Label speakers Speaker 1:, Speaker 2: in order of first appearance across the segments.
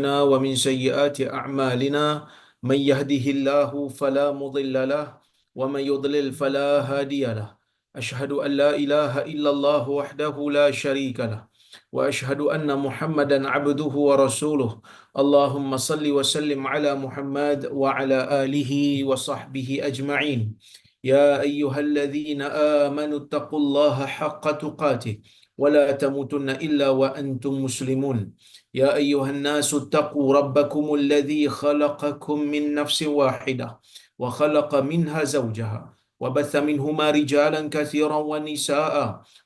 Speaker 1: ومن سيئات أعمالنا من يهده الله فلا مضل له ومن يضلل فلا هادي له أشهد أن لا إله إلا الله وحده لا شريك له وأشهد أن محمدا عبده ورسوله اللهم صل وسلم على محمد وعلى آله وصحبه أجمعين يا أيها الذين آمنوا اتقوا الله حق تقاته ولا تموتن إلا وأنتم مسلمون يا أيها الناس اتقوا ربكم الذي خلقكم من نفس واحدة وخلق منها زوجها وبث منهما رجالا كثيرا ونساء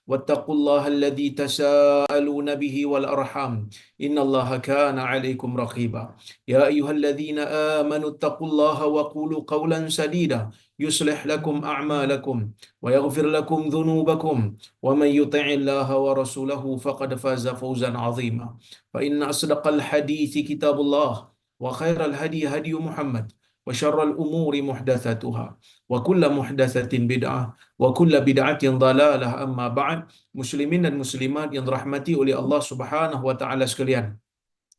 Speaker 1: واتقوا الله الذي تساءلون به والأرحام إن الله كان عليكم رقيبا يا أيها الذين آمنوا اتقوا الله وقولوا قولا سديدا يصلح لكم أعمالكم ويغفر لكم ذنوبكم ومن يطع الله ورسوله فقد فاز فوزا عظيما فإن أصدق الحديث كتاب الله وخير الهدي هدي محمد وشر الأمور محدثاتها وكل محدثة بدعة وكل بدعة ضلالة أما بعد muslimin dan muslimat yang dirahmati oleh Allah Subhanahu wa taala sekalian.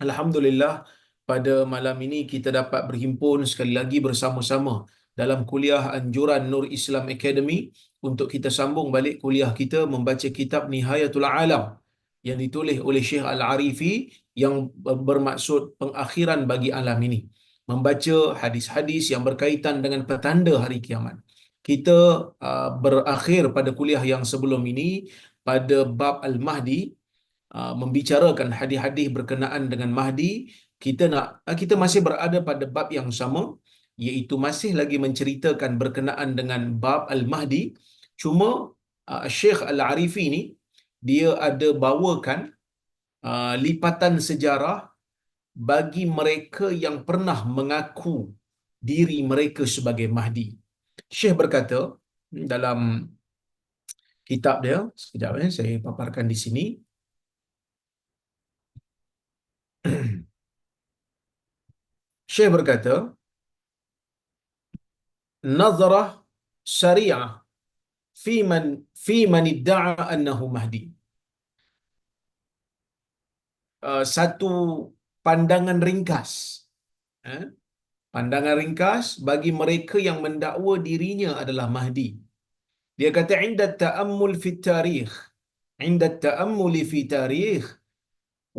Speaker 1: Alhamdulillah, pada malam ini kita dapat berhimpun sekali lagi bersama-sama dalam kuliah anjuran Nur Islam Academy untuk kita sambung balik kuliah kita membaca kitab Nihayatul Alam yang ditulis oleh Syekh Al-Arifi yang bermaksud pengakhiran bagi alam ini. Membaca hadis-hadis yang berkaitan dengan petanda hari kiamat. Kita berakhir pada kuliah yang sebelum ini pada bab Al-Mahdi, membicarakan hadis-hadis berkenaan dengan Mahdi. Kita masih berada pada bab yang sama, iaitu masih lagi menceritakan berkenaan dengan bab Al-Mahdi. Cuma Syekh Al-Arifi ni dia ada bawakan lipatan sejarah bagi mereka yang pernah mengaku diri mereka sebagai Mahdi. Syekh berkata dalam kitab dia, sekejap saya paparkan di sini. Syekh berkata, nazarah syariah fi man idda'a annahu Mahdi. Satu pandangan ringkas, pandangan ringkas bagi mereka yang mendakwa dirinya adalah Mahdi. Dia kata inda ta'ammul fi tarikh, inda ta'ammuli fi tarikh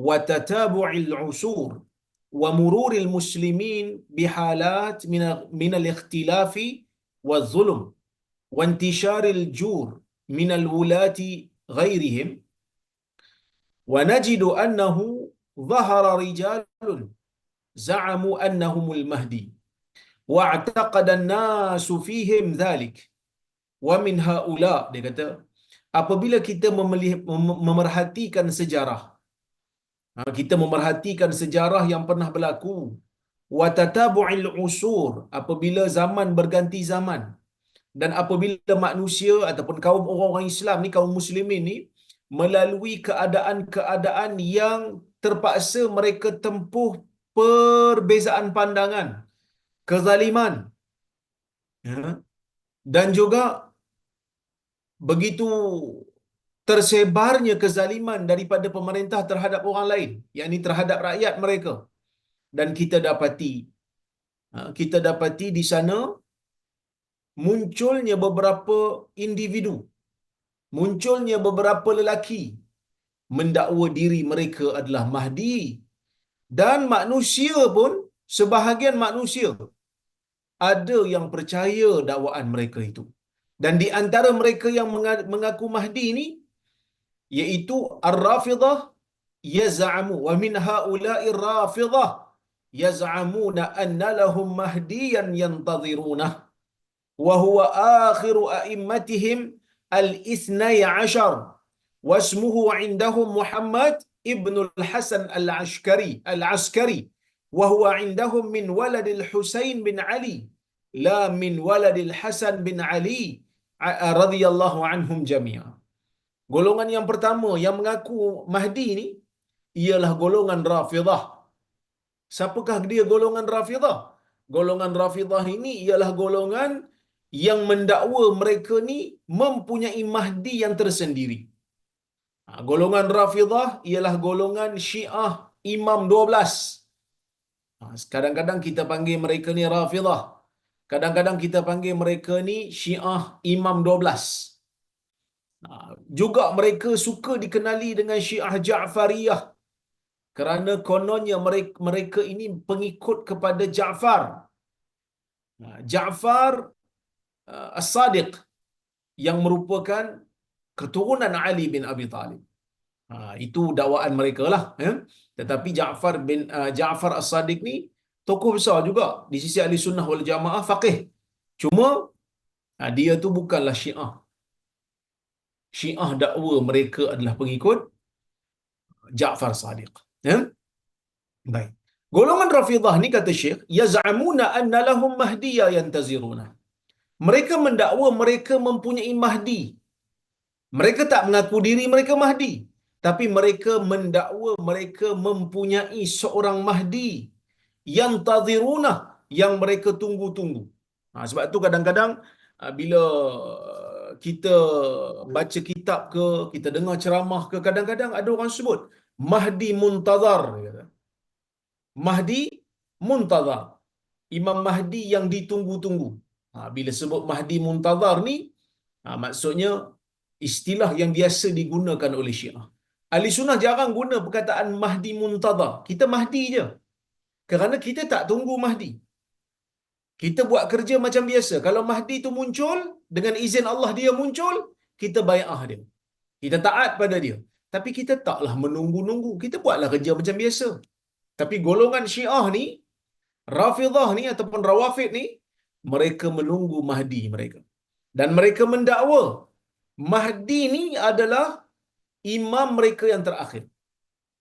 Speaker 1: wa tatabu'il usur wa mururil muslimin bihalat min al-ikhtilafi wa zulm wa intisharil jur min al-wulati ghairihim wa najidu annahu ظهر رجال زعموا أنهم المهدي واعتقد الناس فيهم ذلك ومن هؤلاء. Dia kata apabila kita memerhatikan sejarah, kita memerhatikan sejarah yang pernah berlaku, wa tatabu'il usur, apabila zaman berganti zaman, dan apabila manusia ataupun kaum orang-orang Islam ni, kaum muslimin ni melalui keadaan-keadaan yang terpaksa mereka tempuh perbezaan pandangan, kezaliman, dan juga begitu tersebarnya kezaliman daripada pemerintah terhadap orang lain, yakni terhadap rakyat mereka. Dan kita dapati di sana munculnya beberapa individu, munculnya beberapa lelaki mendakwa diri mereka adalah Mahdi. Dan manusia pun, sebahagian manusia ada yang percaya dakwaan mereka itu. Dan di antara mereka yang mengaku Mahdi ni, iaitu Ar-Rafidah yaz'amu, wa min haula'i Ar-Rafidah yaz'amuna anna lahum mahdiyan yantadhirunah wa huwa akhiru a'immatihim al-ithnai ashar wasmuhu indahum Muhammad ibn al-Hasan al-Askari wa huwa indahum min walad al-Husain bin Ali la min walad al-Hasan bin Ali radhiyallahu anhum jami'a. Golongan yang pertama yang mengaku Mahdi ni ialah golongan Rafidah. Siapakah dia golongan Rafidah? Golongan Rafidah ini ialah golongan yang mendakwa mereka ni mempunyai Mahdi yang tersendiri. Golongan Rafidah ialah golongan Syiah Imam 12. Kadang-kadang kita panggil mereka ni Rafidah. Kadang-kadang kita panggil mereka ni Syiah Imam 12. Juga mereka suka dikenali dengan Syiah Ja'fariyah kerana kononnya mereka ini pengikut kepada Ja'far. Ja'far As-Sadiq yang merupakan keturunan Ali bin Abi Talib. Itu dakwaan mereka lah. Ya. Tetapi Ja'far As-Sadiq ni tokoh besar juga di sisi Ahli Sunnah wal Jamaah, faqih. Cuma dia tu bukanlah Syiah. Syiah dakwa mereka adalah pengikut Ja'far Sadiq. Ya. Baik. Golongan Rafidah ni kata Syekh, yaz'amuna anna lahum mahdiyya yantaziruna. Mereka mendakwa mereka mempunyai mahdi. Mereka tak mengaku diri mereka mahdi, tapi mereka mendakwa mereka mempunyai seorang mahdi yantaziruna yang mereka tunggu-tunggu. Sebab tu kadang-kadang bila kita baca kitab ke, kita dengar ceramah ke, kadang-kadang ada orang sebut Mahdi Muntazar. Mahdi Muntazar. Imam Mahdi yang ditunggu-tunggu. Bila sebut Mahdi Muntazar ni, maksudnya istilah yang biasa digunakan oleh Syiah. Ahli Sunnah jarang guna perkataan Mahdi Muntazar. Kita Mahdi je. Kerana kita tak tunggu Mahdi. Kita buat kerja macam biasa. Kalau Mahdi tu muncul, dengan izin Allah dia muncul, kita bai'ah dia. Kita taat pada dia. Tapi kita taklah menunggu-nunggu. Kita buatlah kerja macam biasa. Tapi golongan Syiah ni, Rafidah ni ataupun Rawafid ni, mereka menunggu Mahdi mereka. Dan mereka mendakwa Mahdi ni adalah imam mereka yang terakhir.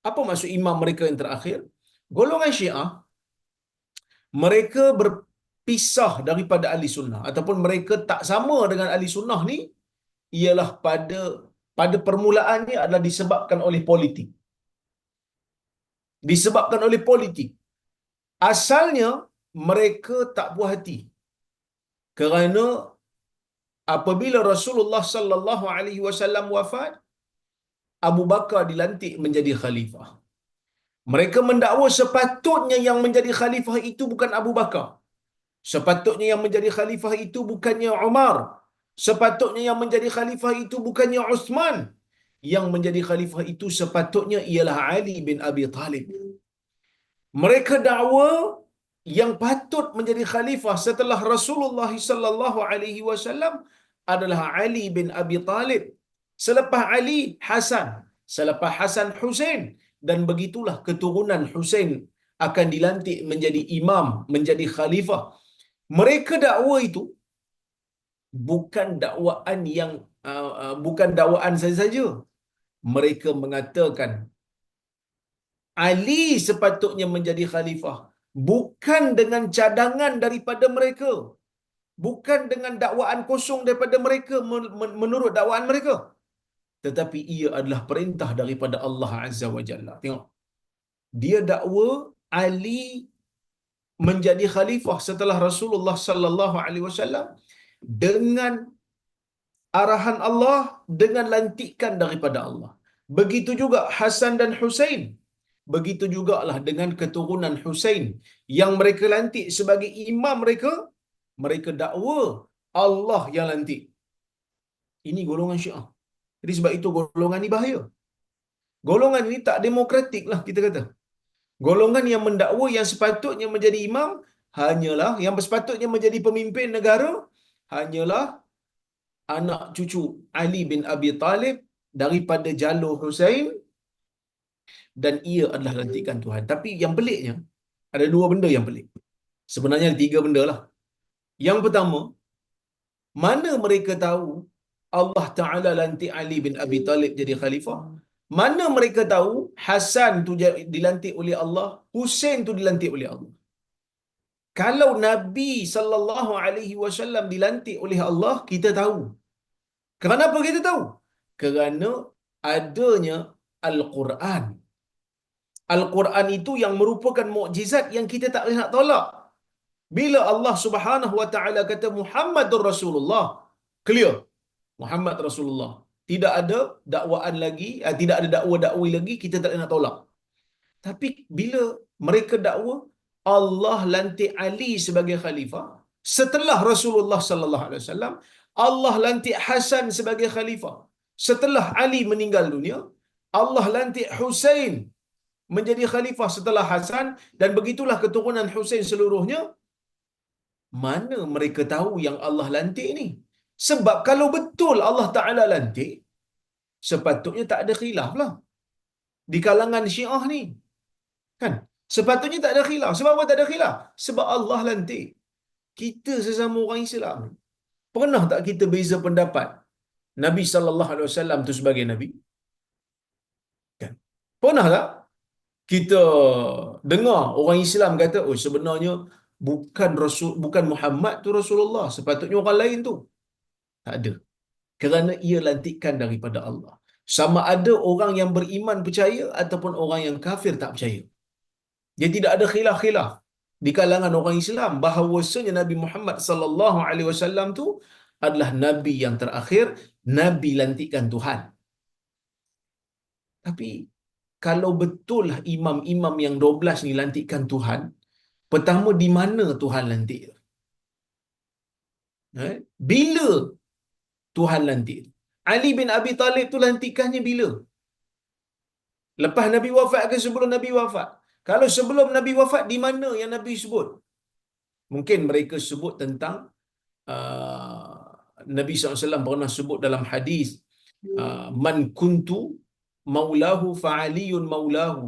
Speaker 1: Apa maksud imam mereka yang terakhir? Golongan Syiah, mereka berpisah daripada Ahli Sunnah ataupun mereka tak sama dengan Ahli Sunnah ni ialah pada permulaannya adalah disebabkan oleh politik. Disebabkan oleh politik. Asalnya mereka tak puas hati kerana apabila Rasulullah sallallahu alaihi wasallam wafat, Abu Bakar dilantik menjadi khalifah. Mereka mendakwa sepatutnya yang menjadi khalifah itu bukan Abu Bakar. Sepatutnya yang menjadi khalifah itu bukannya Umar. Sepatutnya yang menjadi khalifah itu bukannya Uthman. Yang menjadi khalifah itu sepatutnya ialah Ali bin Abi Talib. Mereka dakwa yang patut menjadi khalifah setelah Rasulullah sallallahu alaihi wasallam adalah Ali bin Abi Talib. Selepas Ali, Hasan. Selepas Hasan, Husain. Dan begitulah keturunan Husain akan dilantik menjadi imam, menjadi khalifah. Mereka dakwa itu bukan dakwaan yang bukan dakwaan saja-saja. Mereka mengatakan Ali sepatutnya menjadi khalifah bukan dengan cadangan daripada mereka, bukan dengan dakwaan kosong daripada mereka menurut dakwaan mereka, tetapi ia adalah perintah daripada Allah Azza wa Jalla. Tengok, dia dakwa Ali menjadi khalifah setelah Rasulullah sallallahu alaihi wasallam dengan arahan Allah, dengan lantikan daripada Allah. Begitu juga Hasan dan Husain. Begitu jugalah dengan keturunan Husain yang mereka lantik sebagai imam mereka, mereka dakwa Allah yang lantik. Ini golongan Syiah. Jadi sebab itu golongan ini bahaya. Golongan ini tak demokratik lah kita kata. Golongan yang mendakwa yang sepatutnya menjadi imam hanyalah, yang sepatutnya menjadi pemimpin negara hanyalah anak cucu Ali bin Abi Talib daripada jalur Husain, dan ia adalah lantikan Tuhan. Tapi yang peliknya, ada dua benda yang pelik. Sebenarnya ada tiga benda lah. Yang pertama, mana mereka tahu Allah Ta'ala lantik Ali bin Abi Talib jadi khalifah? Mana mereka tahu Hasan tu dilantik oleh Allah, Husain tu dilantik oleh Allah? Kalau Nabi sallallahu alaihi wasallam dilantik oleh Allah, kita tahu. Kenapa kita tahu? Kerana adanya Al-Quran. Al-Quran itu yang merupakan mukjizat yang kita tak boleh nak tolak. Bila Allah Subhanahu wa taala kata Muhammadur Rasulullah, clear. Muhammad Rasulullah. Tidak ada dakwaan lagi, tidak ada dakwa-dakwi lagi, kita tak boleh nak tolak. Tapi bila mereka dakwa Allah lantik Ali sebagai khalifah. Setelah Rasulullah sallallahu alaihi wasallam, Allah lantik Hasan sebagai khalifah. Setelah Ali meninggal dunia, Allah lantik Husain menjadi khalifah setelah Hasan, dan begitulah keturunan Husain seluruhnya. Mana mereka tahu yang Allah lantik ni? Sebab kalau betul Allah Ta'ala lantik, sepatutnya tak ada khilaf lah di kalangan Syiah ni. Kan? Sepatutnya tak ada khilaf. Sebab apa tak ada khilaf? Sebab Allah lantik. Kita sesama orang Islam, pernah tak kita beza pendapat Nabi sallallahu alaihi wasallam tu sebagai nabi? Kan? Pernah tak kita dengar orang Islam kata, "Oh, sebenarnya bukan Muhammad tu Rasulullah, sepatutnya orang lain tu." Tak ada. Kerana ia lantikan daripada Allah. Sama ada orang yang beriman percaya ataupun orang yang kafir tak percaya. Dia tidak ada khilaf-khilaf di kalangan orang Islam bahawasanya Nabi Muhammad sallallahu alaihi wasallam tu adalah nabi yang terakhir, nabi lantikan Tuhan. Tapi kalau betul lah imam-imam yang 12 ni lantikan Tuhan, pertama di mana Tuhan lantik? Bila Tuhan lantik? Ali bin Abi Talib tu lantikannya bila? Lepas Nabi wafat ke sebelum Nabi wafat? Kalau sebelum Nabi wafat, di mana yang Nabi sebut? Mungkin mereka sebut tentang uh, Nabi SAW pernah sebut dalam hadis, man kuntu maulahu fa'aliyun maulahu.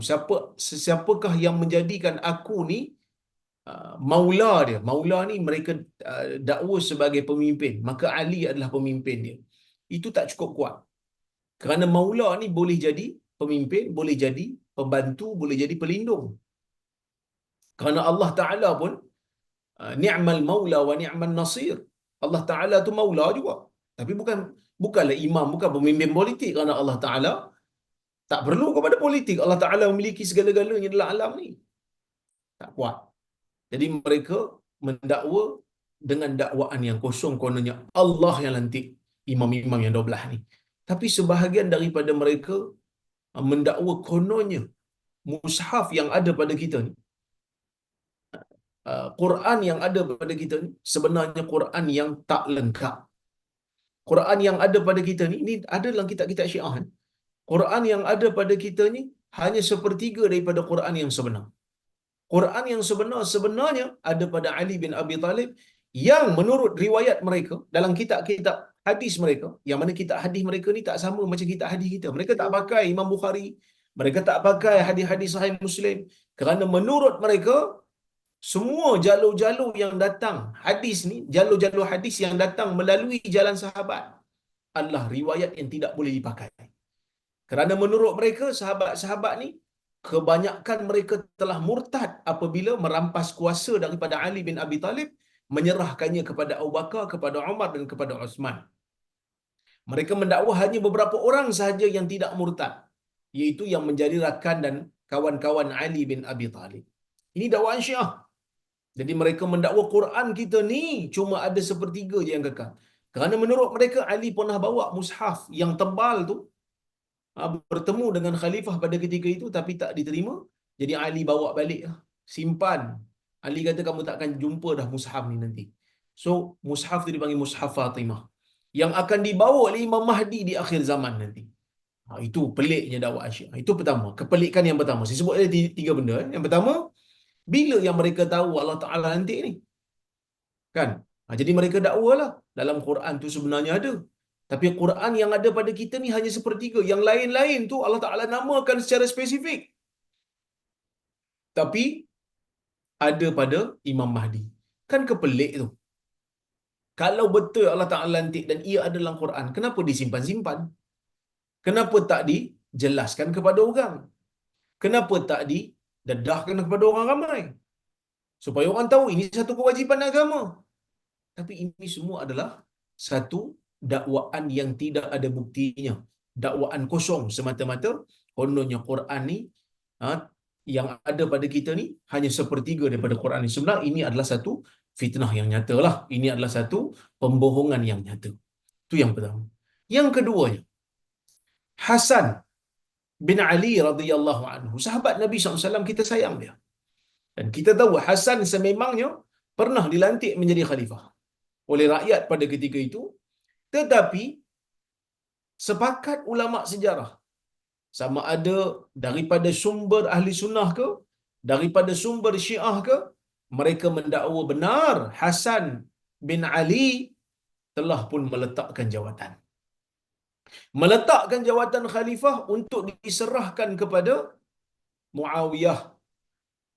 Speaker 1: Siapakah yang menjadikan aku ni maula dia. Maula ni mereka dakwa sebagai pemimpin, maka Ali adalah pemimpin dia. Itu tak cukup kuat. Kerana maula ni boleh jadi pemimpin, boleh jadi pembantu, boleh jadi pelindung. Kerana Allah Ta'ala pun ni'mal maula wa ni'mal nasir. Allah Ta'ala tu maula juga. Tapi bukanlah imam, bukan pemimpin politik, kerana Allah Ta'ala tak perlu kepada politik. Allah Ta'ala memiliki segala-galanya dalam alam ni. Tak kuat. Jadi mereka mendakwa dengan dakwaan yang kosong, kononnya Allah yang lantik imam-imam yang 12 ni. Tapi sebahagian daripada mereka mendakwa kononnya mushaf yang ada pada kita ni, Quran yang ada pada kita ni sebenarnya Quran yang tak lengkap. Quran yang ada pada kita ni, ini ada dalam kitab-kitab Syiah kan? Quran yang ada pada kita ni hanya sepertiga daripada Quran yang sebenar. Quran yang sebenar sebenarnya ada pada Ali bin Abi Talib, yang menurut riwayat mereka dalam kitab-kitab hadis mereka, yang mana kitab hadis mereka ni tak sama macam kitab hadis kita. Mereka tak pakai Imam Bukhari, mereka tak pakai hadis-hadis Sahih Muslim, kerana menurut mereka semua jalur-jalur yang datang hadis ni, jalur-jalur hadis yang datang melalui jalan sahabat adalah riwayat yang tidak boleh dipakai. Kerana menurut mereka sahabat-sahabat ni kebanyakan mereka telah murtad apabila merampas kuasa daripada Ali bin Abi Talib, menyerahkannya kepada Abu Bakar, kepada Umar dan kepada Uthman. Mereka mendakwa hanya beberapa orang sahaja yang tidak murtad, iaitu yang menjadi rakan dan kawan-kawan Ali bin Abi Talib. Ini dakwaan Syiah. Jadi mereka mendakwa Quran kita ni cuma ada sepertiga je yang kekal. Kerana menurut mereka Ali pernah bawa mushaf yang tebal tu, bertemu dengan khalifah pada ketika itu tapi tak diterima. Jadi Ali bawa balik lah. Simpan. Ali kata kamu tak akan jumpa dah mushaf ni nanti. So mushaf tu dipanggil mushaf Fatimah, yang akan dibawa oleh Imam Mahdi di akhir zaman nanti. Itu peliknya dakwah Syiah. Itu pertama. Kepelikan yang pertama. Saya sebut ada tiga benda. Yang pertama, bila yang mereka tahu Allah Ta'ala nanti ni? Kan? Jadi mereka dakwalah dalam Quran tu sebenarnya ada. Tapi Quran yang ada pada kita ni hanya sepertiga. Yang lain-lain tu Allah Ta'ala namakan secara spesifik. Tapi ada pada Imam Mahdi. Kan kepelik tu. Kalau betul Allah Ta'ala lantik dan ia ada dalam Quran, kenapa disimpan-simpan? Kenapa tak dijelaskan kepada orang? Kenapa tak didedahkan kepada orang ramai? Supaya orang tahu ini satu kewajipan agama. Tapi ini semua adalah satu dakwaan yang tidak ada buktinya. Dakwaan kosong semata-mata. Kononnya Quran ni, yang ada pada kita ni hanya sepertiga daripada Quran ni. Sebenarnya ini adalah satu fitnah yang nyata lah. Ini adalah satu pembohongan yang nyata. Itu yang pertama. Yang keduanya, Hasan bin Ali radhiyallahu anhu, sahabat Nabi SAW, kita sayang dia. Dan kita tahu Hasan sememangnya pernah dilantik menjadi khalifah oleh rakyat pada ketika itu, tetapi sepakat ulama sejarah, sama ada daripada sumber ahli sunnah ke, daripada sumber syiah ke, mereka mendakwa benar Hasan bin Ali telah pun meletakkan jawatan. Meletakkan jawatan khalifah untuk diserahkan kepada Muawiyah.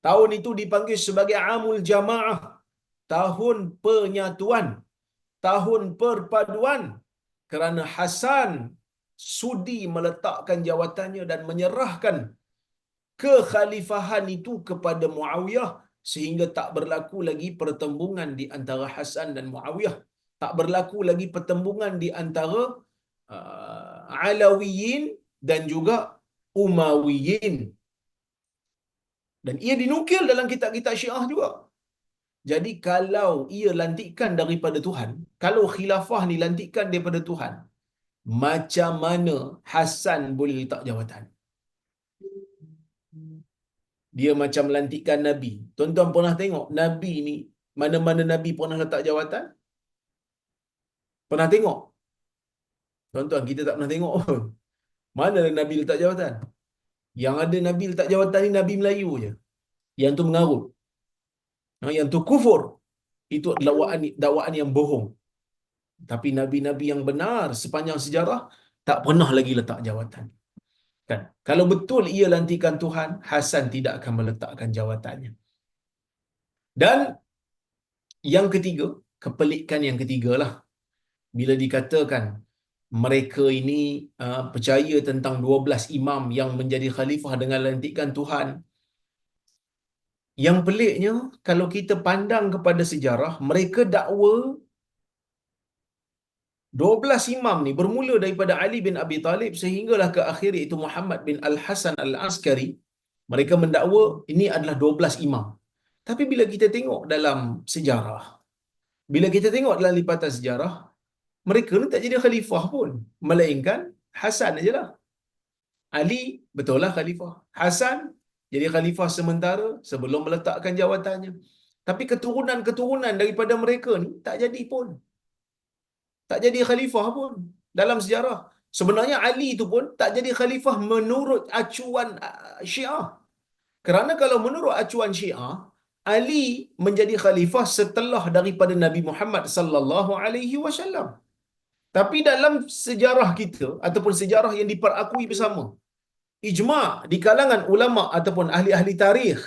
Speaker 1: Tahun itu dipanggil sebagai Amul Jamaah, tahun penyatuan, tahun perpaduan, kerana Hasan sudi meletakkan jawatannya dan menyerahkan kekhalifahan itu kepada Muawiyah, sehingga tak berlaku lagi pertembungan di antara Hasan dan Muawiyah. Tak berlaku lagi pertembungan di antara Alawiyin dan juga Umayyin. Dan ia dinukil dalam kitab-kitab Syiah juga. Jadi kalau ia lantikan daripada Tuhan, kalau khilafah ni lantikan daripada Tuhan, macam mana Hasan boleh letak jawatan? Dia macam lantikan Nabi. Tuan-tuan pernah tengok Nabi ni, mana-mana Nabi pernah letak jawatan? Pernah tengok? Tuan-tuan, kita tak pernah tengok pun. Mana Nabi letak jawatan? Yang ada Nabi letak jawatan ni Nabi Melayu je. Yang tu mengarut. Yang tu kufur. Itu dakwaan yang bohong. Tapi Nabi-Nabi yang benar sepanjang sejarah tak pernah lagi letak jawatan. Kan? Kalau betul ia lantikan Tuhan, Hasan tidak akan meletakkan jawatannya. Dan yang ketiga, kepelikan yang ketiga lah, bila dikatakan mereka ini percaya tentang 12 imam yang menjadi khalifah dengan lantikan Tuhan. Yang peliknya, kalau kita pandang kepada sejarah, mereka dakwa 12 imam ni bermula daripada Ali bin Abi Talib sehinggalah ke akhir, iaitu Muhammad bin Al-Hasan Al-Askari. Mereka mendakwa ini adalah 12 imam. Tapi bila kita tengok dalam sejarah, bila kita tengok dalam lipatan sejarah, mereka ni tak jadi khalifah pun, melainkan Hasan ajalah. Ali betul lah khalifah. Hasan jadi khalifah sementara sebelum meletakkan jawatannya. Tapi keturunan-keturunan daripada mereka ni tak jadi pun. Tak jadi khalifah pun dalam sejarah. Sebenarnya Ali itu pun tak jadi khalifah menurut acuan Syiah. Kerana kalau menurut acuan Syiah, Ali menjadi khalifah setelah daripada Nabi Muhammad sallallahu alaihi wasallam. Tapi dalam sejarah kita ataupun sejarah yang diperakui bersama, ijma' di kalangan ulama ataupun ahli-ahli tarikh,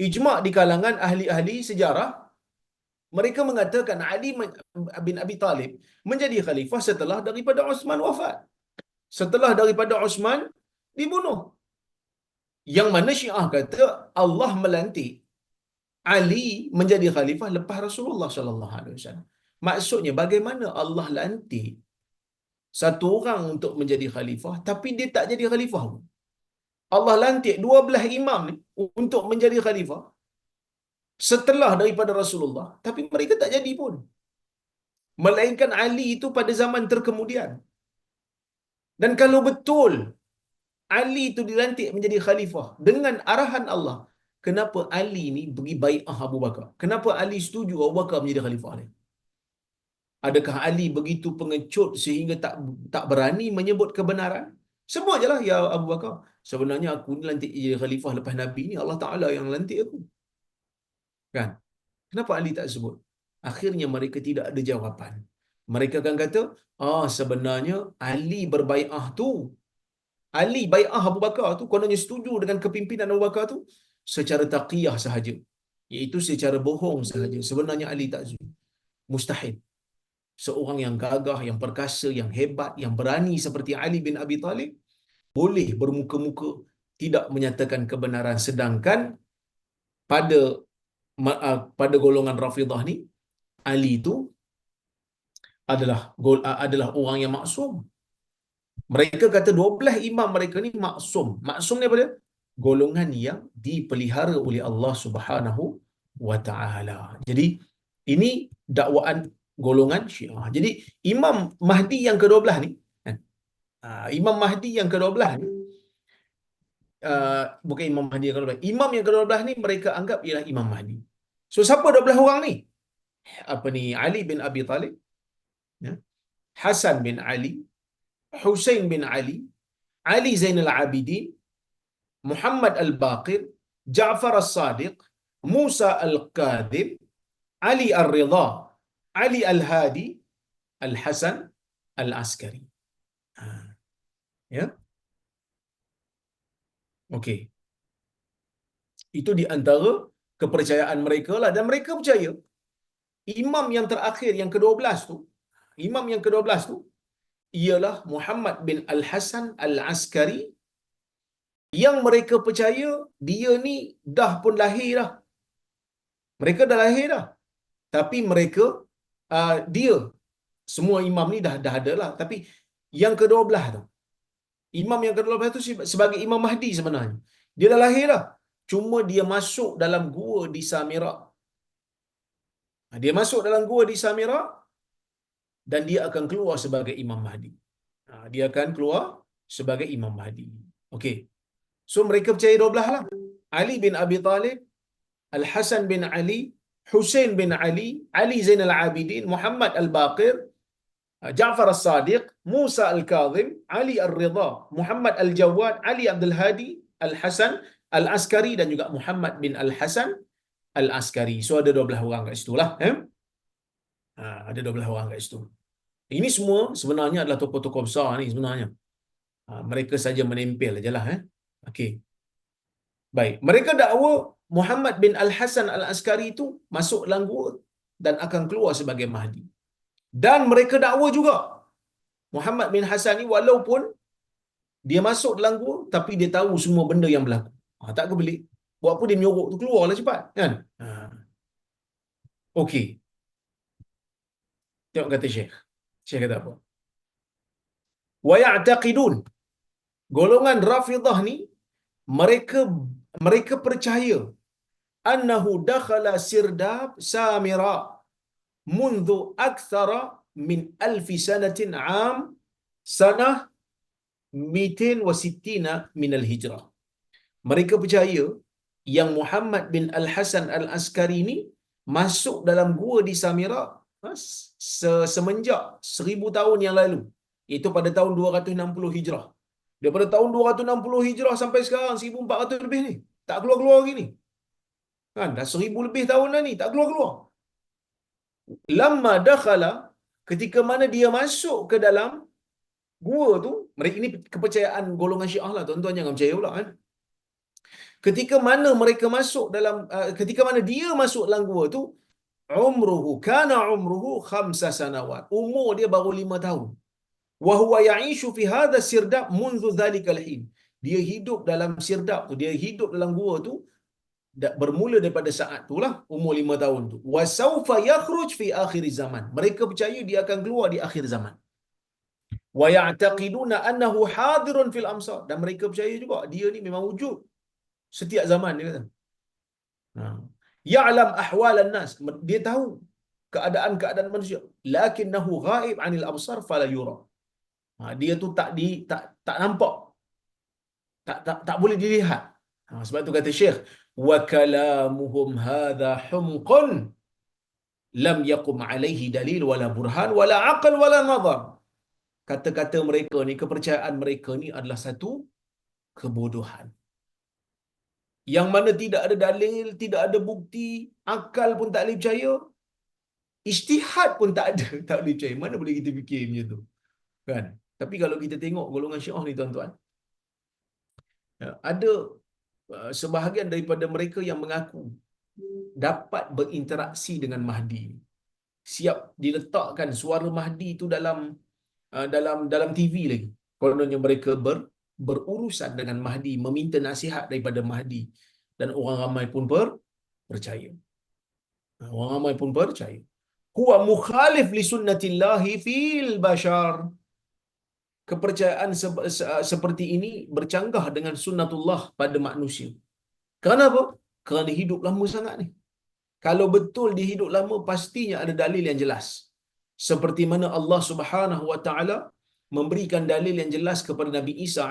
Speaker 1: ijma' di kalangan ahli-ahli sejarah, mereka mengatakan Ali bin Abi Talib menjadi khalifah setelah daripada Uthman wafat. Setelah daripada Uthman dibunuh. Yang mana Syiah kata Allah melantik Ali menjadi khalifah lepas Rasulullah sallallahu alaihi wasallam. Maksudnya bagaimana Allah lantik satu orang untuk menjadi khalifah tapi dia tak jadi khalifah pun. Allah lantik 12 imam ni untuk menjadi khalifah setelah daripada Rasulullah, tapi mereka tak jadi pun. Melainkan Ali itu pada zaman terkemudian. Dan kalau betul Ali itu dilantik menjadi khalifah dengan arahan Allah, kenapa Ali ni beri bai'ah Abu Bakar? Kenapa Ali setuju Abu Bakar menjadi khalifah dia? Adakah Ali begitu pengecut sehingga tak berani menyebut kebenaran? Sebut je lah, ya Abu Bakar, sebenarnya aku ni lantik jadi khalifah lepas Nabi ni, Allah Ta'ala yang lantik aku. Kan? Kenapa Ali tak sebut? Akhirnya mereka tidak ada jawapan. Mereka akan kata, sebenarnya Ali berbai'ah tu, Ali bai'ah Abu Bakar tu, kononnya setuju dengan kepimpinan Abu Bakar tu secara taqiyah sahaja, iaitu secara bohong sahaja. Sebenarnya Ali tak setuju. Mustahil. Seorang yang gagah, yang perkasa, yang hebat, yang berani seperti Ali bin Abi Talib boleh bermuka-muka tidak menyatakan kebenaran, sedangkan pada golongan Rafidah ni, Ali itu adalah orang yang maksum. Mereka kata 12 imam mereka ni maksum. Maksum daripada golongan yang dipelihara oleh Allah Subhanahu wa taala. Jadi ini dakwaan golongan Syiah. Jadi Imam Mahdi yang ke-12 ni, Imam Mahdi yang ke-12 ni, bukan Imam Mahdi yang ke-12. Imam yang ke-12 ni mereka anggap ialah Imam Mahdi. So siapa 12 orang ni? Apa ni? Ali bin Abi Talib, ya. Hasan bin Ali, Husain bin Ali, Ali Zainal Abidin, Muhammad Al-Baqir, Ja'far As-Sadiq, Musa Al-Kadhib, Ali Ar-Ridha, Ali Al-Hadi, Al-Hasan Al-Askari. Ha, ya. Okey. Itu di antara kepercayaan mereka lah, dan mereka percaya imam yang terakhir yang ke-12 tu, imam yang ke-12 tu ialah Muhammad bin Al-Hasan Al-Askari, yang mereka percaya dia ni dah pun lahir dah. Mereka dah lahir dah. Tapi mereka dia semua imam ni dah ada lah, tapi yang ke-12 tu, imam yang ke-12 tu sebagai Imam Mahdi sebenarnya. Dia dah lahir dah. Cuma dia masuk dalam gua di Samira. Dia masuk dalam gua di Samira dan dia akan keluar sebagai Imam Mahdi. Dia akan keluar sebagai Imam Mahdi. Okey. So mereka percaya 12 lah. Ali bin Abi Talib, Al-Hasan bin Ali, Husain bin Ali, Ali Zainal Abidin, Muhammad Al-Baqir, Ja'far As-Sadiq, Musa Al-Kadhim, Ali Ar-Ridha, Muhammad Al-Jawad, Ali Abdul Hadi, Al-Hasan Al-Askari dan juga Muhammad bin Al-Hasan Al-Askari. So ada 12 orang kat situ lah. Ada 12 orang kat situ. Ini semua sebenarnya adalah tokoh-tokoh besar ni sebenarnya. Mereka saja menempel aja lah. Okey. Baik. Mereka dakwa Muhammad bin Al-Hasan Al-Askari itu masuk dalam gua dan akan keluar sebagai Mahdi. Dan mereka dakwa juga Muhammad bin Hasan ni walaupun dia masuk dalam gua tapi dia tahu semua benda yang berlaku. Tak ke pelik? Buat apa dia menyorok tu, keluarlah cepat, kan? Okey. Tengok kata Syekh. Syekh kata apa? Wa ya'taqidun. Golongan Rafidah ni mereka percaya annahu dakhala sirdab Samira منذ أكثر من 1000 سنة عام سنة 260 من الهجرة. Mereka percaya yang Muhammad bin Al-Hasan Al-Askari ni masuk dalam gua di Samira semenjak 1000 tahun yang lalu, iaitu pada tahun 260 Hijrah. Daripada tahun 260 Hijrah sampai sekarang 1400 lebih ni, tak keluar-keluar lagi ni. Kan dah 1000 lebih tahun dah ni, tak keluar-keluar. Lamma dakhala, ketika mana dia masuk ke dalam gua tu, mereka ini kepercayaan golongan Syiah lah, tuan-tuan jangan percaya pula kan. Ketika mana mereka masuk dalam ketika mana dia masuk dalam gua tu, umruhu 5 sanawat. Umur dia baru 5 tahun. Wa huwa ya'ishu fi hadha sirdab منذ ذلك الحين. Dia hidup dalam sirdab tu, dia hidup dalam gua tu bermula daripada saat itulah, umur 5 tahun tu. Wa saufa yakhruj fi akhir zaman. Mereka percaya dia akan keluar di akhir zaman. Wa ya'taqiduna annahu hadirun fil amsar, dan mereka percaya juga dia ni memang wujud setiap zaman, dia kata. Ya'lam ahwalan nas, dia tahu keadaan-keadaan manusia, lakinnahu ghaib 'anil absar fala yura. Dia tu tak nampak, tak boleh dilihat. Sebab tu kata Syekh, wa kalamuhum hadha humqun lam yaqum alaihi dalil wala burhan wala aql wala nazar. Kata-kata mereka ni, kepercayaan mereka ni adalah satu kebodohan, yang mana tidak ada dalil, tidak ada bukti, akal pun tak boleh percaya, ijtihad pun tak ada, tak boleh percaya. Mana boleh kita fikir macam tu, kan? Tapi kalau kita tengok golongan Syiah ni, tuan-tuan, ada sebahagian daripada mereka yang mengaku dapat berinteraksi dengan Mahdi. Siap diletakkan suara Mahdi itu dalam TV lagi. Kononnya mereka berurusan dengan Mahdi, meminta nasihat daripada Mahdi, dan orang ramai pun percaya. Orang ramai pun percaya. Huwa mukhalif li sunnatillahi fil bashar. Kepercayaan seperti ini bercanggah dengan sunnatullah pada manusia. Kenapa? Kerana hidup lama sangat ni. Kalau betul dia hidup lama, pastinya ada dalil yang jelas. Seperti mana Allah Subhanahu wa taala memberikan dalil yang jelas kepada Nabi Isa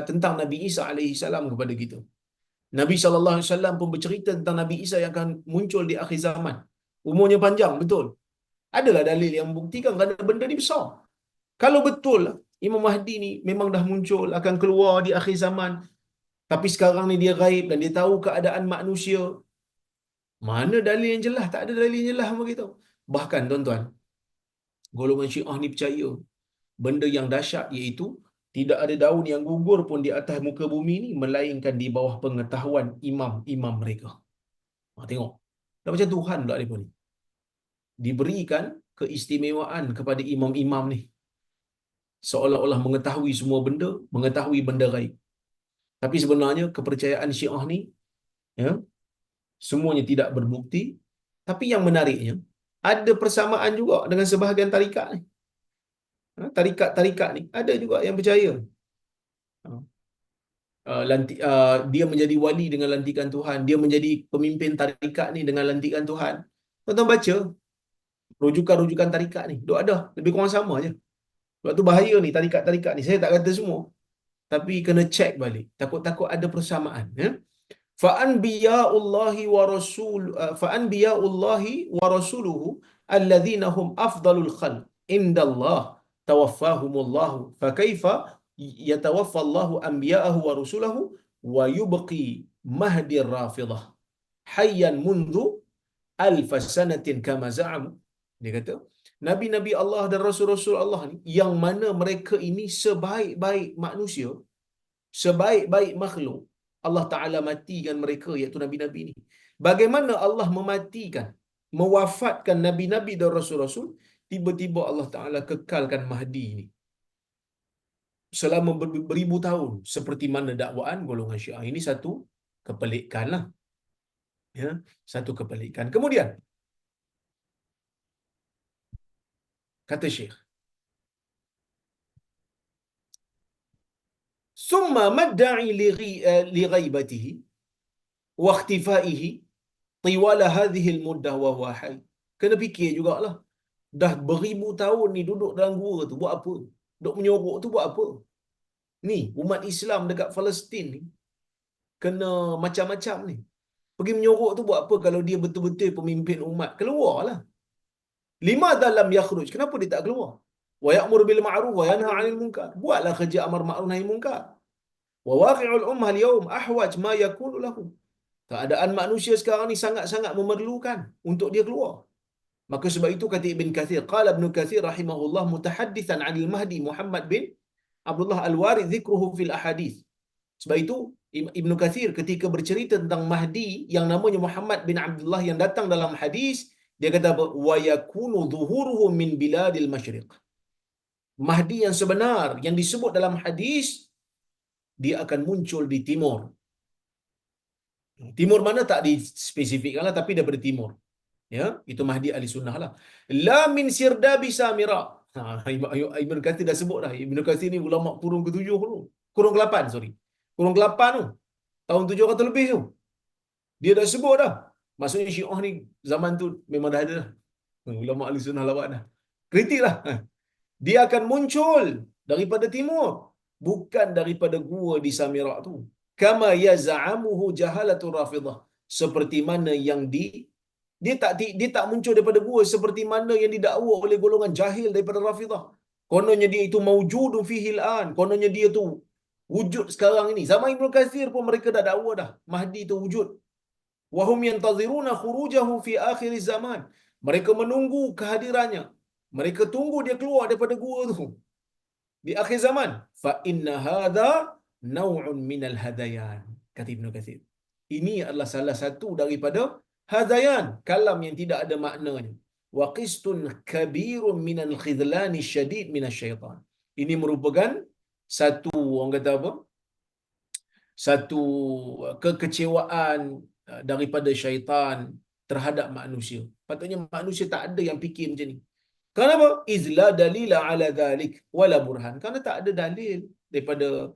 Speaker 1: tentang Nabi Isa alaihi salam kepada kita. Nabi sallallahu alaihi wasallam pun bercerita tentang Nabi Isa yang akan muncul di akhir zaman. Umurnya panjang, betul. Adalah dalil yang membuktikan kerana benda ni besar. Kalau betul Imam Mahdi ni memang dah muncul, akan keluar di akhir zaman, tapi sekarang ni dia gaib dan dia tahu keadaan manusia, mana dalil yang jelas? Tak ada dalil yang jelas beritahu. Bahkan tuan-tuan, golongan Syiah ni percaya benda yang dahsyat iaitu tidak ada daun yang gugur pun di atas muka bumi ni melainkan di bawah pengetahuan imam-imam mereka. Tengok. Dah macam Tuhan pula mereka ni. Diberikan keistimewaan kepada imam-imam ni. Seolah-olah mengetahui semua benda, mengetahui benda gaib. Tapi sebenarnya kepercayaan Syiah ni, ya, semuanya tidak berbukti. Tapi yang menariknya, ada persamaan juga dengan sebahagian tarikat ni. Tarikat-tarikat ni ada juga yang percaya dia menjadi wali dengan lantikan Tuhan, dia menjadi pemimpin tarikat ni dengan lantikan Tuhan. Tuan-tuan baca rujukan-rujukan tarikat ni, duk ada lebih kurang sama je. Sebab tu bahaya ni tarikat-tarikat ni. Saya tak kata semua, tapi kena check balik. Takut-takut ada persamaan, ya. Fa'anbiya'ullahi wa rasuluhu alladhina hum afdalul khalq indallah tawaffahumullahu fakaifa yatawaffallahu anbiya'ahu wa rasulahu wa yubqi mahdi rafidah hayyan mundu alfa sanatin kama za'amu. Dia kata nabi-nabi Allah dan rasul-rasul Allah ni, yang mana mereka ini sebaik-baik manusia, sebaik-baik makhluk, Allah Ta'ala matikan mereka, iaitu nabi-nabi ni. Bagaimana Allah mematikan, mewafatkan nabi-nabi dan rasul-rasul, tiba-tiba Allah Ta'ala kekalkan Mahdi ni selama beribu tahun, seperti mana dakwaan golongan Syiah. Ini satu kepelikan lah, ya, satu kepelikan. Kemudian kata Syekh, summa madda'i li ghaibatihi wa ikhtifaihi tiwala hadhihi al-muddah wa huwa hayy. Kena fikir jugalah, dah beribu tahun ni duduk dalam gua tu buat apa? Duk menyorok tu buat apa? Ni umat Islam dekat Palestin ni kena macam-macam ni. Pergi menyorok tu buat apa kalau dia betul-betul pemimpin umat? Keluarlah. Lima dalam yakhruj, kenapa dia tak keluar? Wa ya'muru bil ma'ruf wa yanha 'anil munkar. Buatlah kerja amar ma'ruf nahi munkar. Wa waqi'ul ummah al-yawm ahwaj ma yakunu lahu. Keadaan manusia sekarang ni sangat-sangat memerlukan untuk dia keluar. Maka sebab itu kata Ibn Kathir, qala Ibn Kathir rahimahullah mutahaddithan 'anil Mahdi Muhammad bin Abdullah Al-Warid dzikruhu fil ahadith. Sebab itu Ibn Kathir ketika bercerita tentang Mahdi yang namanya Muhammad bin Abdullah yang datang dalam hadis, dia kata apa? Wa yakunu dhuhuruhu min biladil masyriq. Mahdi yang sebenar yang disebut dalam hadis, dia akan muncul di timur. Timur mana tak dispesifikkan lah, tapi daripada timur. Ya, itu Mahdi ahli sunnah lah. La min sirdabi samira. Ibn Kathir dah sebut dah. Ibn Kathir ni ulama kurun ke-7 tu. Kurun ke-8, sorry. Kurun ke-8 tu. Tahun 700 lebih tu. Dia dah sebut dah. Maksudnya Syiah ni zaman tu memang dah ada dah. Ulama ahli sunnah lawak dah. Kritik lah. Dia akan muncul daripada timur, bukan daripada gua di Samira tu. Kama yaz'amuhu jahalatu rafidah. Seperti mana yang dia tak muncul daripada gua seperti mana yang didakwa oleh golongan jahil daripada Rafidah. Kononnya dia itu maujudun fihi al-an. Kononnya dia tu wujud sekarang ini. Zaman Ibn Katsir pun mereka dah dakwa dah Mahdi itu wujud. Wa hum yantaziruna khurujahu fi akhir zaman. Mereka menunggu kehadirannya. Mereka tunggu dia keluar daripada gua tu di akhir zaman. Fa inna hadha naw'un minal hadayan. Kata Ibn Katsir, ini adalah salah satu daripada hadayan, kalam yang tidak ada maknanya. Wa qistun kabirun minal khidlani syadid minasyaitan. Ini merupakan satu, orang kata apa? Satu kekecewaan daripada syaitan terhadap manusia. Patutnya manusia tak ada yang fikir macam ni. Kenapa? Izla dalila ala dhalik wala burhan. Kerana tak ada dalil daripada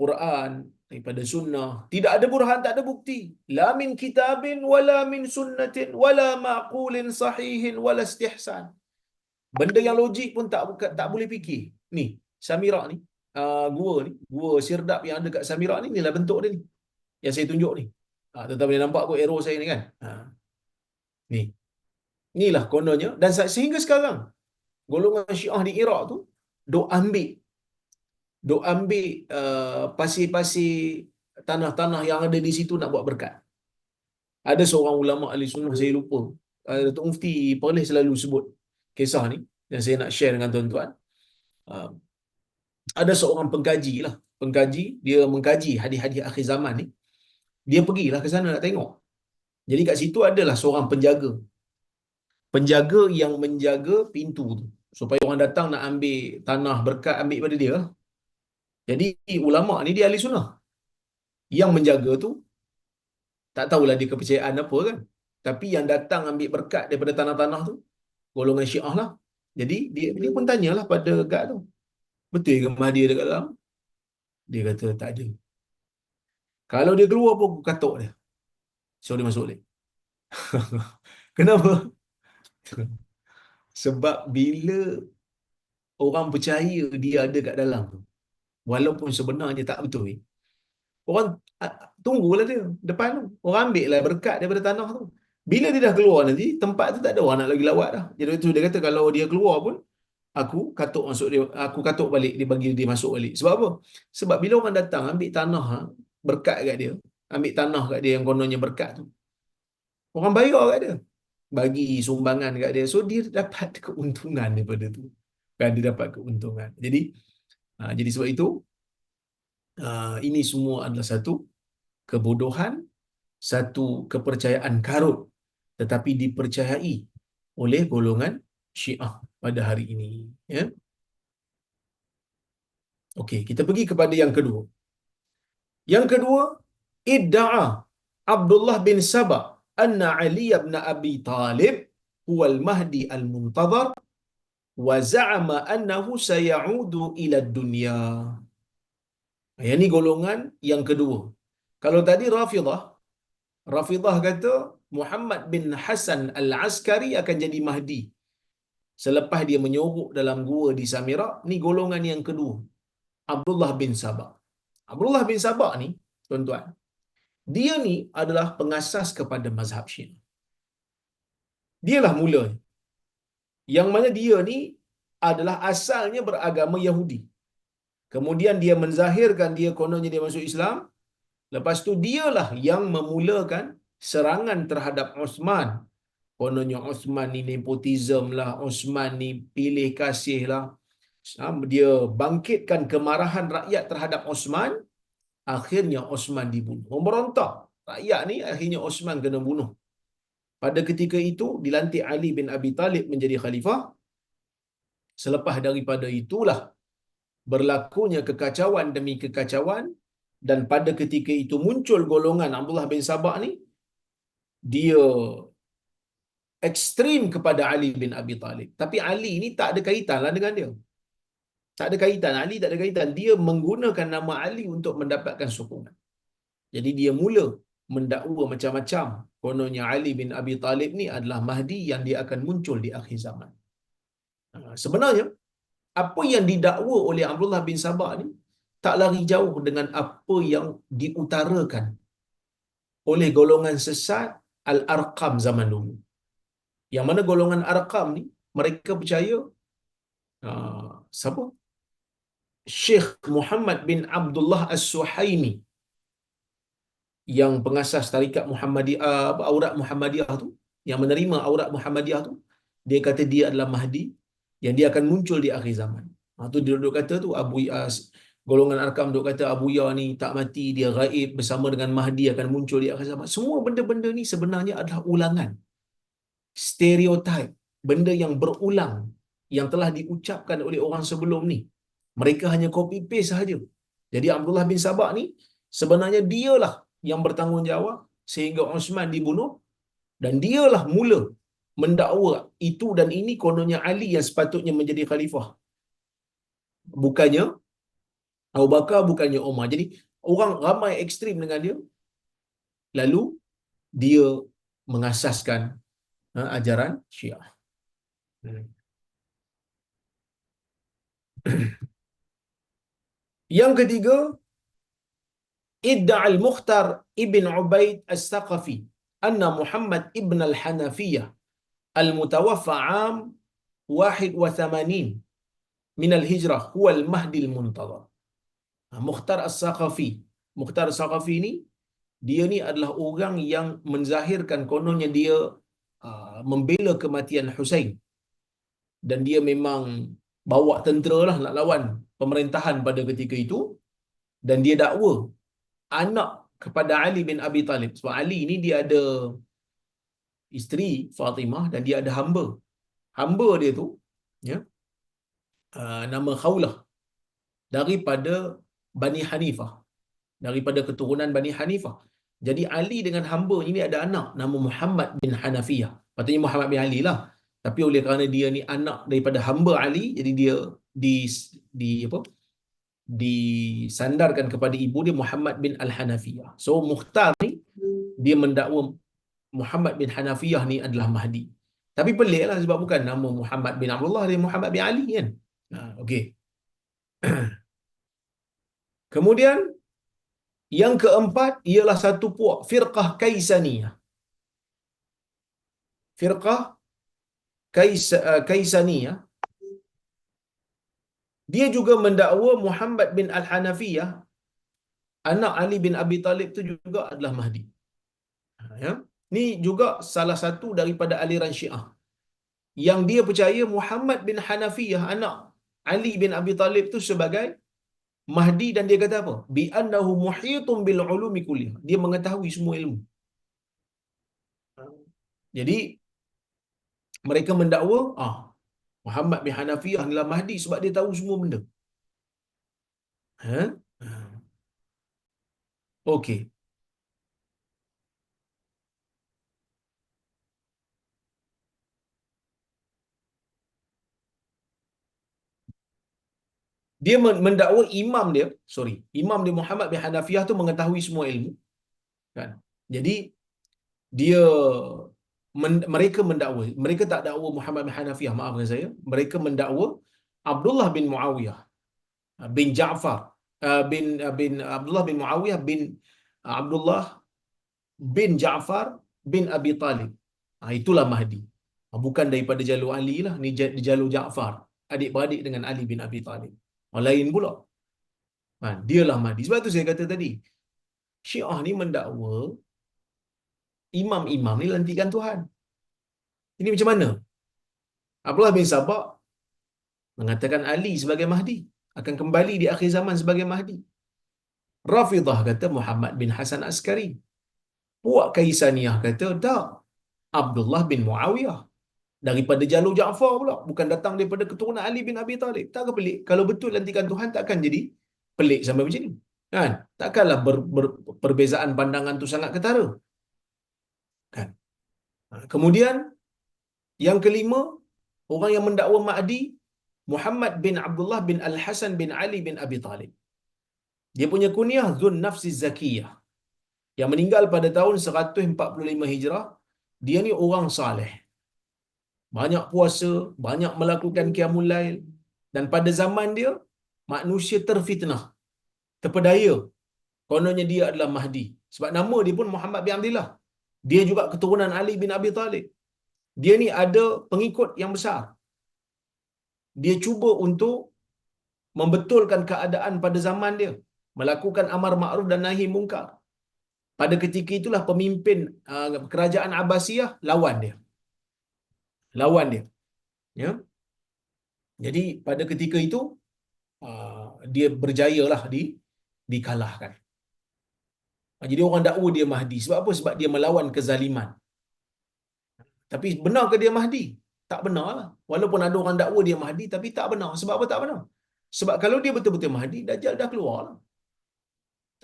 Speaker 1: Quran, daripada sunnah. Tidak ada burhan, tak ada bukti. La min kitabin, wala min sunnatin, wala ma'qulin sahihin, wala istihsan. Benda yang logik pun tak boleh fikir. Ni, Samirah ni, gua Sirdap yang ada kat Samirah ni, inilah bentuk dia ni. Yang saya tunjuk ni. Tuan-tuan boleh nampak kot arrow saya ni kan. Ni. Inilah kononnya. Dan sehingga sekarang, golongan Syiah di Iraq tu, duk ambil, pasir-pasir, tanah-tanah yang ada di situ nak buat berkat. Ada seorang ulama ahli sunnah, saya lupa, Datuk Mufti Perlis selalu sebut kisah ni, yang saya nak share dengan tuan-tuan. Uh, ada seorang pengkaji lah, dia mengkaji hadis-hadis akhir zaman ni. Dia pergilah ke sana nak tengok. Jadi kat situ adalah seorang penjaga yang menjaga pintu tu, supaya orang datang nak ambil tanah berkat, ambil pada dia lah. Jadi ulama ni dia ahli sunnah. Yang menjaga tu tak tahulah dia kepercayaan apa kan, tapi yang datang ambil berkat daripada tanah-tanah tu golongan Syiah lah. Jadi dia pun tanyalah pada guard tu, betul ke Mahdi ada kat dalam? Dia kata tak ada. Kalau dia keluar pun aku katuk dia, suruh dia masuk balik. Kenapa? Sebab bila orang percaya dia ada kat dalam tu, walaupun sebenarnya tak betul, orang tunggulah dia depan tu, orang ambil lah berkat daripada tanah tu. Bila dia dah keluar nanti, tempat tu tak ada orang nak lagi lawat dah. Jadi tu dia kata kalau dia keluar pun, aku katuk balik, dia bagi dia masuk balik. Sebab apa? Sebab bila orang datang ambil tanah berkat kat dia, ambil tanah kat dia yang kononnya berkat tu, orang bayar kat dia, bagi sumbangan kat dia, so dia dapat keuntungan daripada tu kan, dia dapat keuntungan. Jadi sebab itu, ini semua adalah satu kebodohan, satu kepercayaan karut, tetapi dipercayai oleh golongan Syiah pada hari ini, ya. Okey, kita pergi kepada yang kedua. Yang kedua, idda'a Abdullah bin Sabah anna Ali bin Abi Talib huwa al-Mahdi al-muntazar wa za'ama annahu sayaudu ila dunya. Yang ni golongan yang kedua. Kalau tadi Rafidah kata Muhammad bin Hasan al-Askari akan jadi Mahdi selepas dia menyorok dalam gua di Samirah. Ni golongan yang kedua, Abdullah bin Sabah. Abdullah bin Sabah ni, tuan-tuan, dia ni adalah pengasas kepada mazhab Syiah. Dialah mula. Yang mana dia ni adalah asalnya beragama Yahudi. Kemudian dia menzahirkan dia kononnya dia masuk Islam. Lepas tu dialah yang memulakan serangan terhadap Osman. Kononnya Osman ni nepotism lah, Osman ni pilih kasih lah. Dia bangkitkan kemarahan rakyat terhadap Osman. Akhirnya Osman dibunuh. Memberontak rakyat ni, akhirnya Osman kena bunuh. Pada ketika itu dilantik Ali bin Abi Talib menjadi khalifah. Selepas daripada itulah berlakunya kekacauan demi kekacauan, dan pada ketika itu muncul golongan Abdullah bin Sabah ni. Dia ekstrim kepada Ali bin Abi Talib. Tapi Ali ni tak ada kaitanlah dengan dia. Tak ada kaitan. Ali tak ada kaitan. Dia menggunakan nama Ali untuk mendapatkan sokongan. Jadi dia mula mendakwa macam-macam. Kononnya Ali bin Abi Talib ni adalah Mahdi yang dia akan muncul di akhir zaman. Sebenarnya, apa yang didakwa oleh Abdullah bin Sabah ni tak lari jauh dengan apa yang diutarakan oleh golongan sesat Al-Arqam zaman dulu. Yang mana golongan Arqam ni, mereka percaya siapa? Syekh Muhammad bin Abdullah As-Suhaimi, yang pengasas tarikat Muhammadiyah, aurat Muhammadiyah tu, yang menerima aurat Muhammadiyah tu, dia kata dia adalah Mahdi yang dia akan muncul di akhir zaman. Tu dia duduk kata tu, golongan Arkam duduk kata Abu Ya ni tak mati, dia gaib, bersama dengan Mahdi akan muncul di akhir zaman. Semua benda-benda ni sebenarnya adalah ulangan, stereotip, benda yang berulang, yang telah diucapkan oleh orang sebelum ni. Mereka hanya copy paste sahaja. Jadi Abdullah bin Sabah ni sebenarnya dialah yang bertanggungjawab sehingga Osman dibunuh, dan dialah mula mendakwa itu dan ini kononnya Ali yang sepatutnya menjadi khalifah, bukannya Abu Bakar, bukannya Umar. Jadi orang ramai ekstrim dengan dia, lalu dia mengasaskan ajaran Syiah. Yang ketiga, idda'al Mukhtar ibn Ubaid as-Saqafi anna Muhammad ibn al-Hanafiyah al-mutawaffa 'am 81 min al-hijrah huwa al-Mahdi al-muntazar. Mukhtar as-Saqafi. Mukhtar as-Saqafi ni, dia ni adalah orang yang menzahirkan kononnya dia membela kematian Husain, dan dia memang bawa tentera lah nak lawan pemerintahan pada ketika itu, dan dia dakwa anak kepada Ali bin Abi Talib. Sebab Ali ni dia ada isteri Fatimah dan dia ada hamba. Hamba dia tu, ya, nama Khawlah, daripada Bani Hanifah, daripada keturunan Bani Hanifah. Jadi Ali dengan hamba ini ada anak nama Muhammad bin Hanafiyah. Patutnya Muhammad bin Ali lah. Tapi oleh kerana dia ni anak daripada hamba Ali, jadi dia di apa? Disandarkan kepada ibu dia Muhammad bin Al-Hanafiyah. So Mukhtar ni dia mendakwa Muhammad bin Hanafiyah ni adalah Mahdi. Tapi pelik lah sebab bukan nama Muhammad bin Abdullah, dia Muhammad bin Ali kan. Okey. Kemudian yang keempat ialah satu puak firqah Kaisaniyah. Firqah Kaisaniyah, dia juga mendakwa Muhammad bin Al-Hanafiyah, anak Ali bin Abi Talib tu juga adalah Mahdi. Ya. Ni juga salah satu daripada aliran Syiah yang dia percaya Muhammad bin Hanafiyah, anak Ali bin Abi Talib tu sebagai Mahdi, dan dia kata apa? Bi annahu muhitun bil ulumi kullih. Dia mengetahui semua ilmu. Jadi mereka mendakwa Muhammad bin Hanafiyah adalah Mahdi sebab dia tahu semua benda. Ha? Okey. Dia mendakwa imam dia Muhammad bin Hanafiyah tu mengetahui semua ilmu, kan? Jadi dia mereka mendakwa, mereka tak dakwa Muhammad bin Hanafiyah, maafkan saya, mereka mendakwa Abdullah bin Muawiyah bin Ja'far bin Abdullah bin Muawiyah bin Abdullah bin Ja'far bin Abi Talib. Itulah Mahdi. Bukan daripada jalur Ali lah, ni jalur Ja'far, adik-beradik dengan Ali bin Abi Talib. Lain pula. Dialah Mahdi. Sebab tu saya kata tadi, Syiah ni mendakwa imam-imam ni lantikan Tuhan. Ini macam mana? Abdullah bin Sabah mengatakan Ali sebagai Mahdi, akan kembali di akhir zaman sebagai Mahdi. Rafidah kata Muhammad bin Hasan Askari. Puak Kaisaniyah kata tak, Abdullah bin Muawiyah daripada jalur Ja'far pula, bukan datang daripada keturunan Ali bin Abi Talib. Tak ke pelik? Kalau betul lantikan Tuhan, takkan jadi pelik sampai macam ni, kan? Takkanlah perbezaan pandangan tu sangat ketara, kan? Kemudian yang kelima, orang yang mendakwa Mahdi, Muhammad bin Abdullah bin Al-Hasan bin Ali bin Abi Talib. Dia punya kunyah Zun Nafsi Zakiyah, yang meninggal pada tahun 145 Hijrah. Dia ni orang saleh, banyak puasa, banyak melakukan qiyamul lail, dan pada zaman dia manusia terfitnah, terpedaya kononnya dia adalah Mahdi. Sebab nama dia pun Muhammad bin Abdullah. Dia juga keturunan Ali bin Abi Talib. Dia ni ada pengikut yang besar. Dia cuba untuk membetulkan keadaan pada zaman dia, melakukan amar ma'ruf dan nahi mungkar. Pada ketika itulah pemimpin kerajaan Abbasiyah lawan dia. Ya. Jadi pada ketika itu dia berjayalah dikalahkan. Jadi orang dakwa dia Mahdi. Sebab apa? Sebab dia melawan kezaliman. Tapi benar ke dia Mahdi? Tak benar lah. Walaupun ada orang dakwa dia Mahdi, tapi tak benar. Sebab apa tak benar? Sebab kalau dia betul-betul Mahdi, Dajjal dah keluar lah.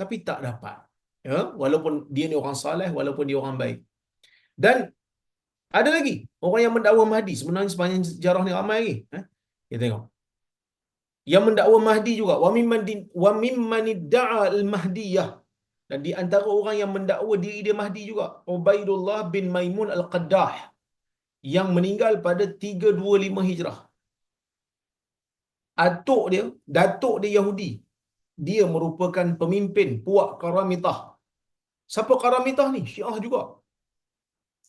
Speaker 1: Tapi tak dapat. Ya? Walaupun dia ni orang saleh, walaupun dia orang baik. Dan ada lagi orang yang mendakwa Mahdi. Sebenarnya sepanjang sejarah ni ramai lagi. Kita tengok. Yang mendakwa Mahdi juga. Wa mimman idda'a al-Mahdiyah. Dan di antara orang yang mendakwa diri dia Mahdi juga, Ubaidullah bin Maimun Al-Qaddah, yang meninggal pada 325 Hijrah. Datuk dia Yahudi. dia merupakan pemimpin puak Karamitah. Siapa Karamitah ni? Syiah juga.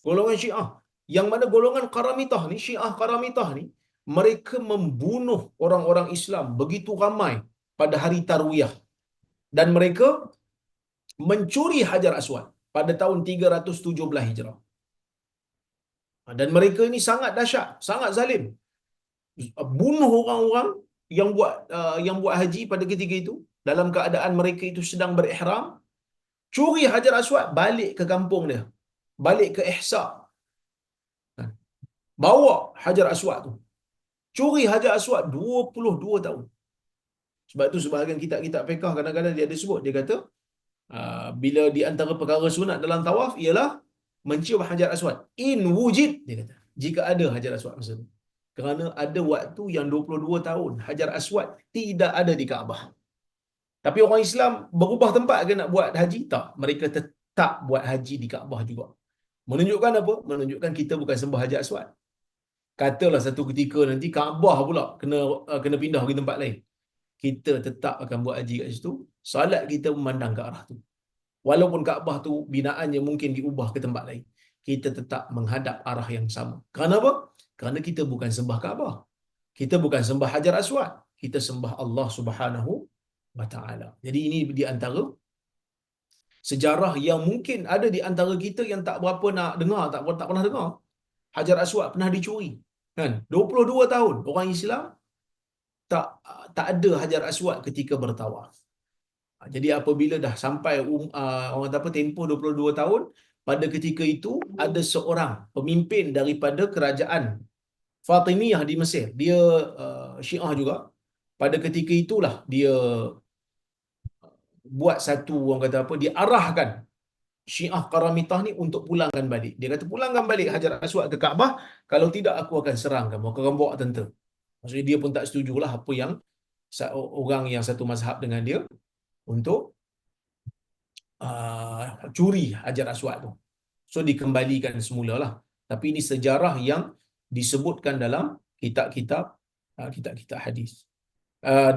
Speaker 1: Golongan Syiah. Yang mana golongan Karamitah ni, Syiah Karamitah ni, mereka membunuh orang-orang Islam begitu ramai pada hari Tarwiyah. Dan mereka mencuri Hajar Aswad pada tahun 317 Hijrah. Dan mereka ini sangat dahsyat, sangat zalim. Bunuh orang-orang yang buat haji pada ketika itu dalam keadaan mereka itu sedang berihram, curi Hajar Aswad, balik ke kampung dia, balik ke Ihsa, bawa Hajar Aswad tu, curi Hajar Aswad 22 tahun. Sebab itu sebahagian kitab-kitab fiqh kadang-kadang dia ada sebut, dia kata bila di antara perkara sunat dalam tawaf ialah mencium Hajar Aswad in wujud, dia kata, jika ada Hajar Aswad masa tu. Kerana ada waktu yang 22 tahun Hajar Aswad tidak ada di Kaabah. Tapi orang Islam berubah tempat ke nak buat haji? Tak. Mereka tetap buat haji di Kaabah juga. Menunjukkan apa? Menunjukkan kita bukan sembah Hajar Aswad. Katalah satu ketika nanti Kaabah pula kena pindah ke tempat lain. Kita tetap akan buat haji kat situ. Salat kita memandang ke arah tu. Walaupun Kaabah tu binaannya mungkin diubah ke tempat lain, kita tetap menghadap arah yang sama. Kerana apa? Kerana kita bukan sembah Kaabah. Kita bukan sembah Hajar Aswad. Kita sembah Allah Subhanahu wa taala. Jadi ini di antara sejarah yang mungkin ada di antara kita yang tak berapa nak dengar, tak pernah dengar. Hajar Aswad pernah dicuri. Kan? 22 tahun orang Islam tak tak ada Hajar Aswad ketika bertawaf. Jadi apabila dah sampai orang kata apa, tempoh 22 tahun, pada ketika itu ada seorang pemimpin daripada kerajaan Fatimiyah di Mesir. Dia Syiah juga. Pada ketika itulah dia buat satu, orang kata apa, dia arahkan Syiah Karamitah ni untuk pulangkan balik. Dia kata pulangkan balik Hajar Aswad ke Kaabah, kalau tidak aku akan serang kamu, aku akan bawa tentera. Maksudnya dia pun tak setujulah apa yang orang yang satu mazhab dengan dia untuk curi Hajar Aswad tu. So dikembalikan semula lah. Tapi ini sejarah yang disebutkan dalam kitab-kitab hadis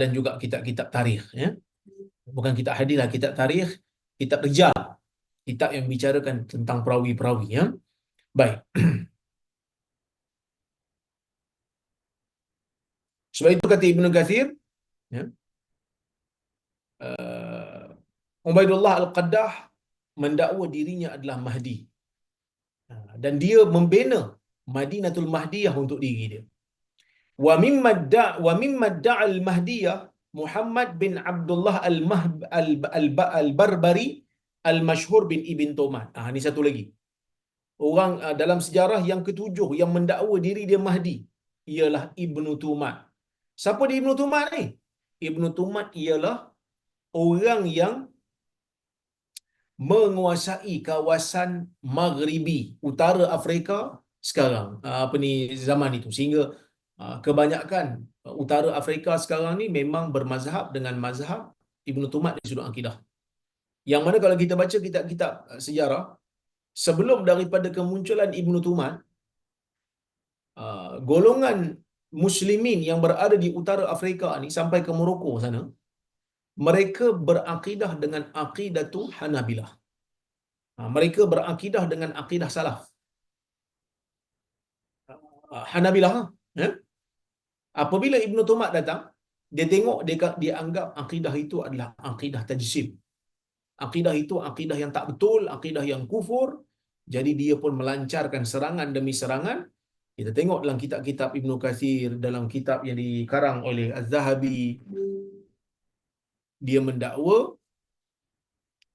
Speaker 1: dan juga kitab-kitab tarikh. Ya? Bukan kitab hadis lah, kitab tarikh, kitab rijal, kitab yang bicarakan tentang perawi-perawi. Ya? Baik. Sebab itu kata Ibnu Katsir, ya, Ubaidullah Al-Qaddah mendakwa dirinya adalah Mahdi. Dan dia membina Madinatul Mahdiyah untuk diri dia. Wa mimma da'al Mahdiyah Muhammad bin Abdullah Al-Barbari Al-Mashhur bin Ibn Tuman. Ini satu lagi. Orang dalam sejarah yang ketujuh yang mendakwa diri dia Mahdi ialah Ibnu Tuman. Siapa dia Ibnu Tuman ni? Ibnu Tuman ialah orang yang menguasai kawasan Maghribi, utara Afrika sekarang. Apa ni zaman itu, sehingga kebanyakan utara Afrika sekarang ni memang bermazhab dengan mazhab Ibnu Tumat di sudut akidah. Yang mana kalau kita baca kitab-kitab sejarah, sebelum daripada kemunculan Ibnu Tumat, golongan muslimin yang berada di utara Afrika ni sampai ke Morocco sana, mereka berakidah dengan akidatu Hanabilah. Mereka berakidah dengan akidah salaf. Hanabilah. Ya? Apabila Ibnu Tumat datang, dia tengok, dia anggap akidah itu adalah akidah tajsim. Akidah itu akidah yang tak betul, akidah yang kufur. Jadi dia pun melancarkan serangan demi serangan. Kita tengok dalam kitab-kitab Ibnu Katsir, dalam kitab yang dikarang oleh Az-Zahabi, dia mendakwa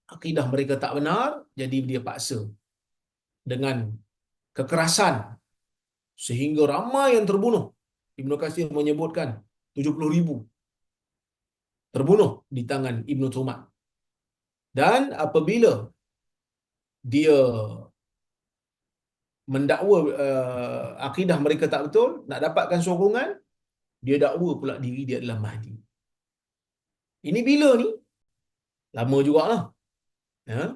Speaker 1: akidah mereka tak benar, jadi dia paksa dengan kekerasan sehingga ramai yang terbunuh. Ibnu Katsir menyebutkan 70,000 terbunuh di tangan Ibnu Tumat. Dan apabila dia mendakwa akidah mereka tak betul, nak dapatkan sokongan, dia dakwa pula diri dia adalah Mahdi. Ini bila ni? Lama jugalah. Ya?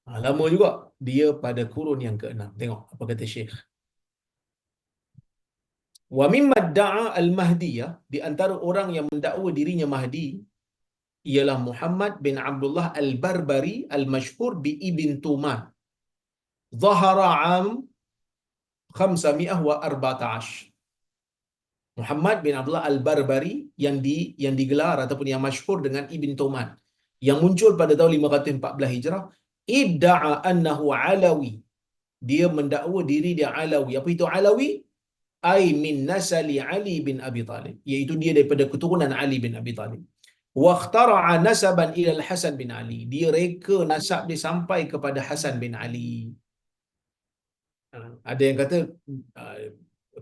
Speaker 1: Lama juga. Dia pada kurun yang ke-6. Tengok apa kata Syekh. Wa mimma da'a al-Mahdi, ya, di antara orang yang mendakwa dirinya Mahdi ialah Muhammad bin Abdullah Al-Barbari al-masyhur bi Ibn Tuman. Zahara am 514. Muhammad bin Abdullah Al-Barbari yang digelar ataupun yang masyhur dengan Ibn Tuman, yang muncul pada tahun 514 Hijrah. Idda'a annahu Alawi. Dia mendakwa diri dia Alawi. Apa itu Alawi? Ai min nasali Ali bin Abi Talib, iaitu dia daripada keturunan Ali bin Abi Talib. Wa ikhtara'a nasaban ila Al-Hasan bin Ali. Dia reka nasab dia sampai kepada Hasan bin Ali. Ada yang kata ah,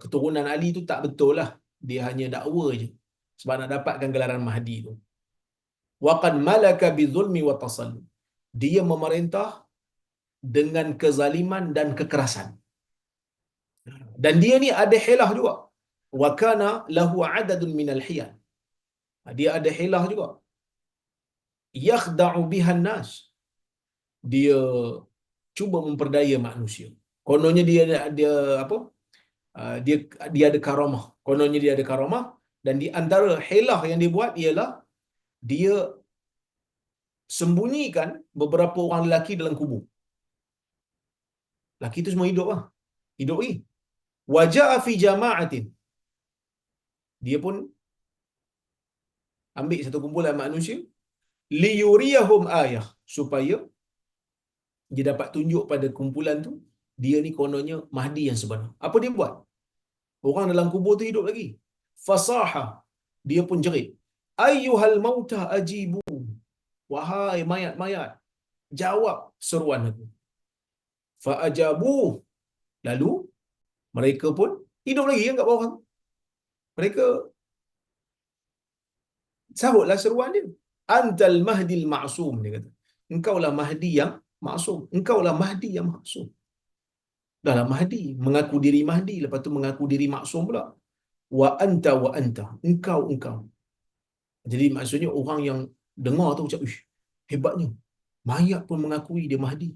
Speaker 1: keturunan Ali itu tak betul lah. Dia hanya dakwa je sebab nak dapatkan gelaran Mahdi tu. Wa qad malaka bizulmi wa tasallum. Dia memerintah dengan kezaliman dan kekerasan. Dan dia ni ada hilah juga. Wa kana lahu adadun minal hiyal. Dia ada hilah juga. Yakhda'u bihan nas. Dia cuba memperdaya manusia. Kononnya dia apa? Dia dia ada karamah. Kononnya dia ada karamah, dan di antara hilah yang dia buat ialah dia sembunyikan beberapa orang lelaki dalam kubur. Lelaki itu semua hidup lah. Hidup lagi. Waja'a fi jama'atin. Dia pun ambil satu kumpulan manusia liyuriyahum ayah, supaya dia dapat tunjuk pada kumpulan tu dia ni kononnya Mahdi yang sebenar. Apa dia buat? Orang dalam kubur tu hidup lagi. Fasaha, dia pun jerit. Ayyuhal mautah ajibu. Wahai mayat-mayat, jawab seruan aku. Faajabu. Lalu mereka pun hidup lagi kan kat bawah. Mereka sahutlah seruan dia. Antal mahdil ma'sum, dia kata. Engkaulah Mahdi yang maksum. Engkaulah Mahdi yang maksum. Dahlah Mahdi, mengaku diri Mahdi, lepas tu mengaku diri maksum pula. Wa anta. Engkau. Jadi maksudnya orang yang dengar tu macam, "Ish, hebatnya. Mayat pun mengakui dia Mahdi.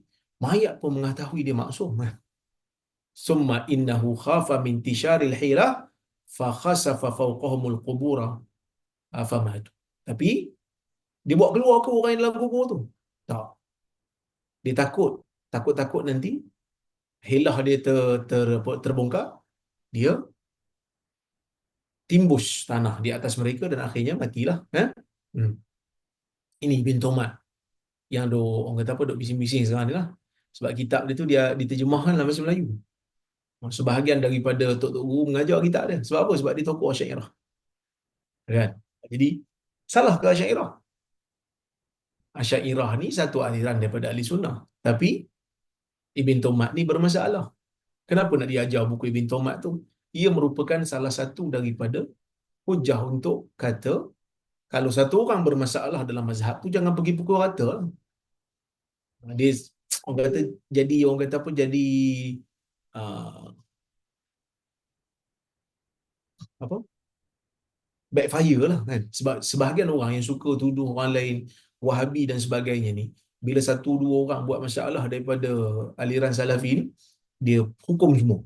Speaker 1: Mayat pun mengetahui dia maksum." Summa innahu khafa min tisharil hirah fa khasafa fawqahumul qubura famatu. Tapi dia buat keluar ke orang yang dalam kubur tu? Tak. Dia takut nanti hilah dia terbongkar, dia timbus tanah di atas mereka dan akhirnya matilah. Hmm. Ini bin Tomat yang orang kata apa, duk bising-bising sekarang ni lah. Sebab kitab dia tu dia diterjemahkan dalam bahasa Melayu. Sebahagian daripada tok-tok guru mengajar kitab dia. Sebab apa? Sebab dia tokoh Asy'ariyah. Kan? Jadi salah ke Asy'ariyah? Asy'ariyah ni satu aliran daripada ahli sunnah. Tapi Ibn Tomat ni bermasalah. Kenapa nak diajar buku Ibn Tomat tu? Ia merupakan salah satu daripada hujah untuk kata kalau satu orang bermasalah dalam mazhab tu jangan pergi pukul rata. Dia orang kata orang kata apa, jadi uh, apa? Backfire lah kan. Sebab sebahagian orang yang suka tuduh orang lain Wahabi dan sebagainya ni, bila satu dua orang buat masalah daripada aliran Salafi ni, dia hukum semua.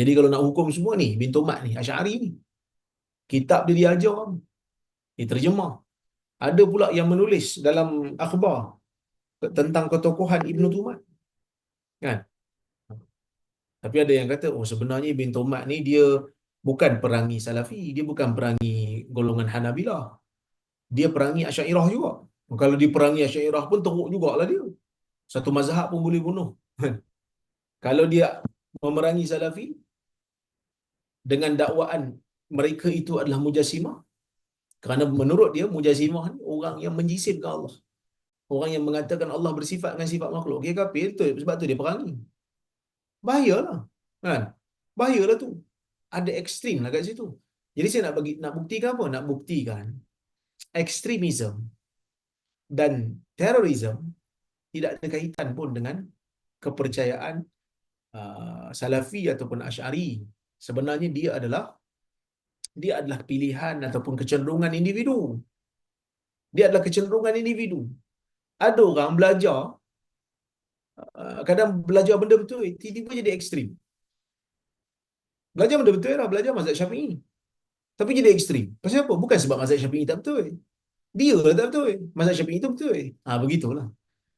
Speaker 1: Jadi kalau nak hukum semua ni, Bin Tomat ni, Asy'ari ni, kitab dia diajar, dia terjemah. Ada pula yang menulis dalam akhbar tentang ketokohan Ibn Tumat. Kan? Tapi ada yang kata, oh sebenarnya Ibn Tumat ni dia bukan perangi Salafi, dia bukan perangi golongan Hanabilah. Dia perangi Asy'ariyah juga. Kalau dia perangi Asy'ariyah pun teruk jugalah dia. Satu mazhab pun boleh bunuh. Kalau dia memerangi Salafi dengan dakwaan mereka itu adalah Mujassimah, kerana menurut dia Mujassimah ni orang yang menjisimkan Allah. Orang yang mengatakan Allah bersifat dengan sifat makhluk. Dia kafir tu, sebab tu dia perangi. Bahayalah. Kan? Bahayalah tu. Ada ekstrim lah kat situ. Jadi saya nak buktikan apa? Nak buktikan ekstremism dan terorisme tidak ada kaitan pun dengan kepercayaan Salafi ataupun Asy'ari. Sebenarnya dia adalah pilihan ataupun kecenderungan individu. Dia adalah kecenderungan individu. Ada orang belajar, kadang belajar benda betul, tiba-tiba jadi ekstrim. Belajar benda betul lah, belajar mazhab Syafi'i. Tapi jadi ekstrim. Pasal apa? Bukan sebab mazhab Syafi'i tak betul. Dia lah tak betul. Mazhab Syafi'i itu betul. Begitulah.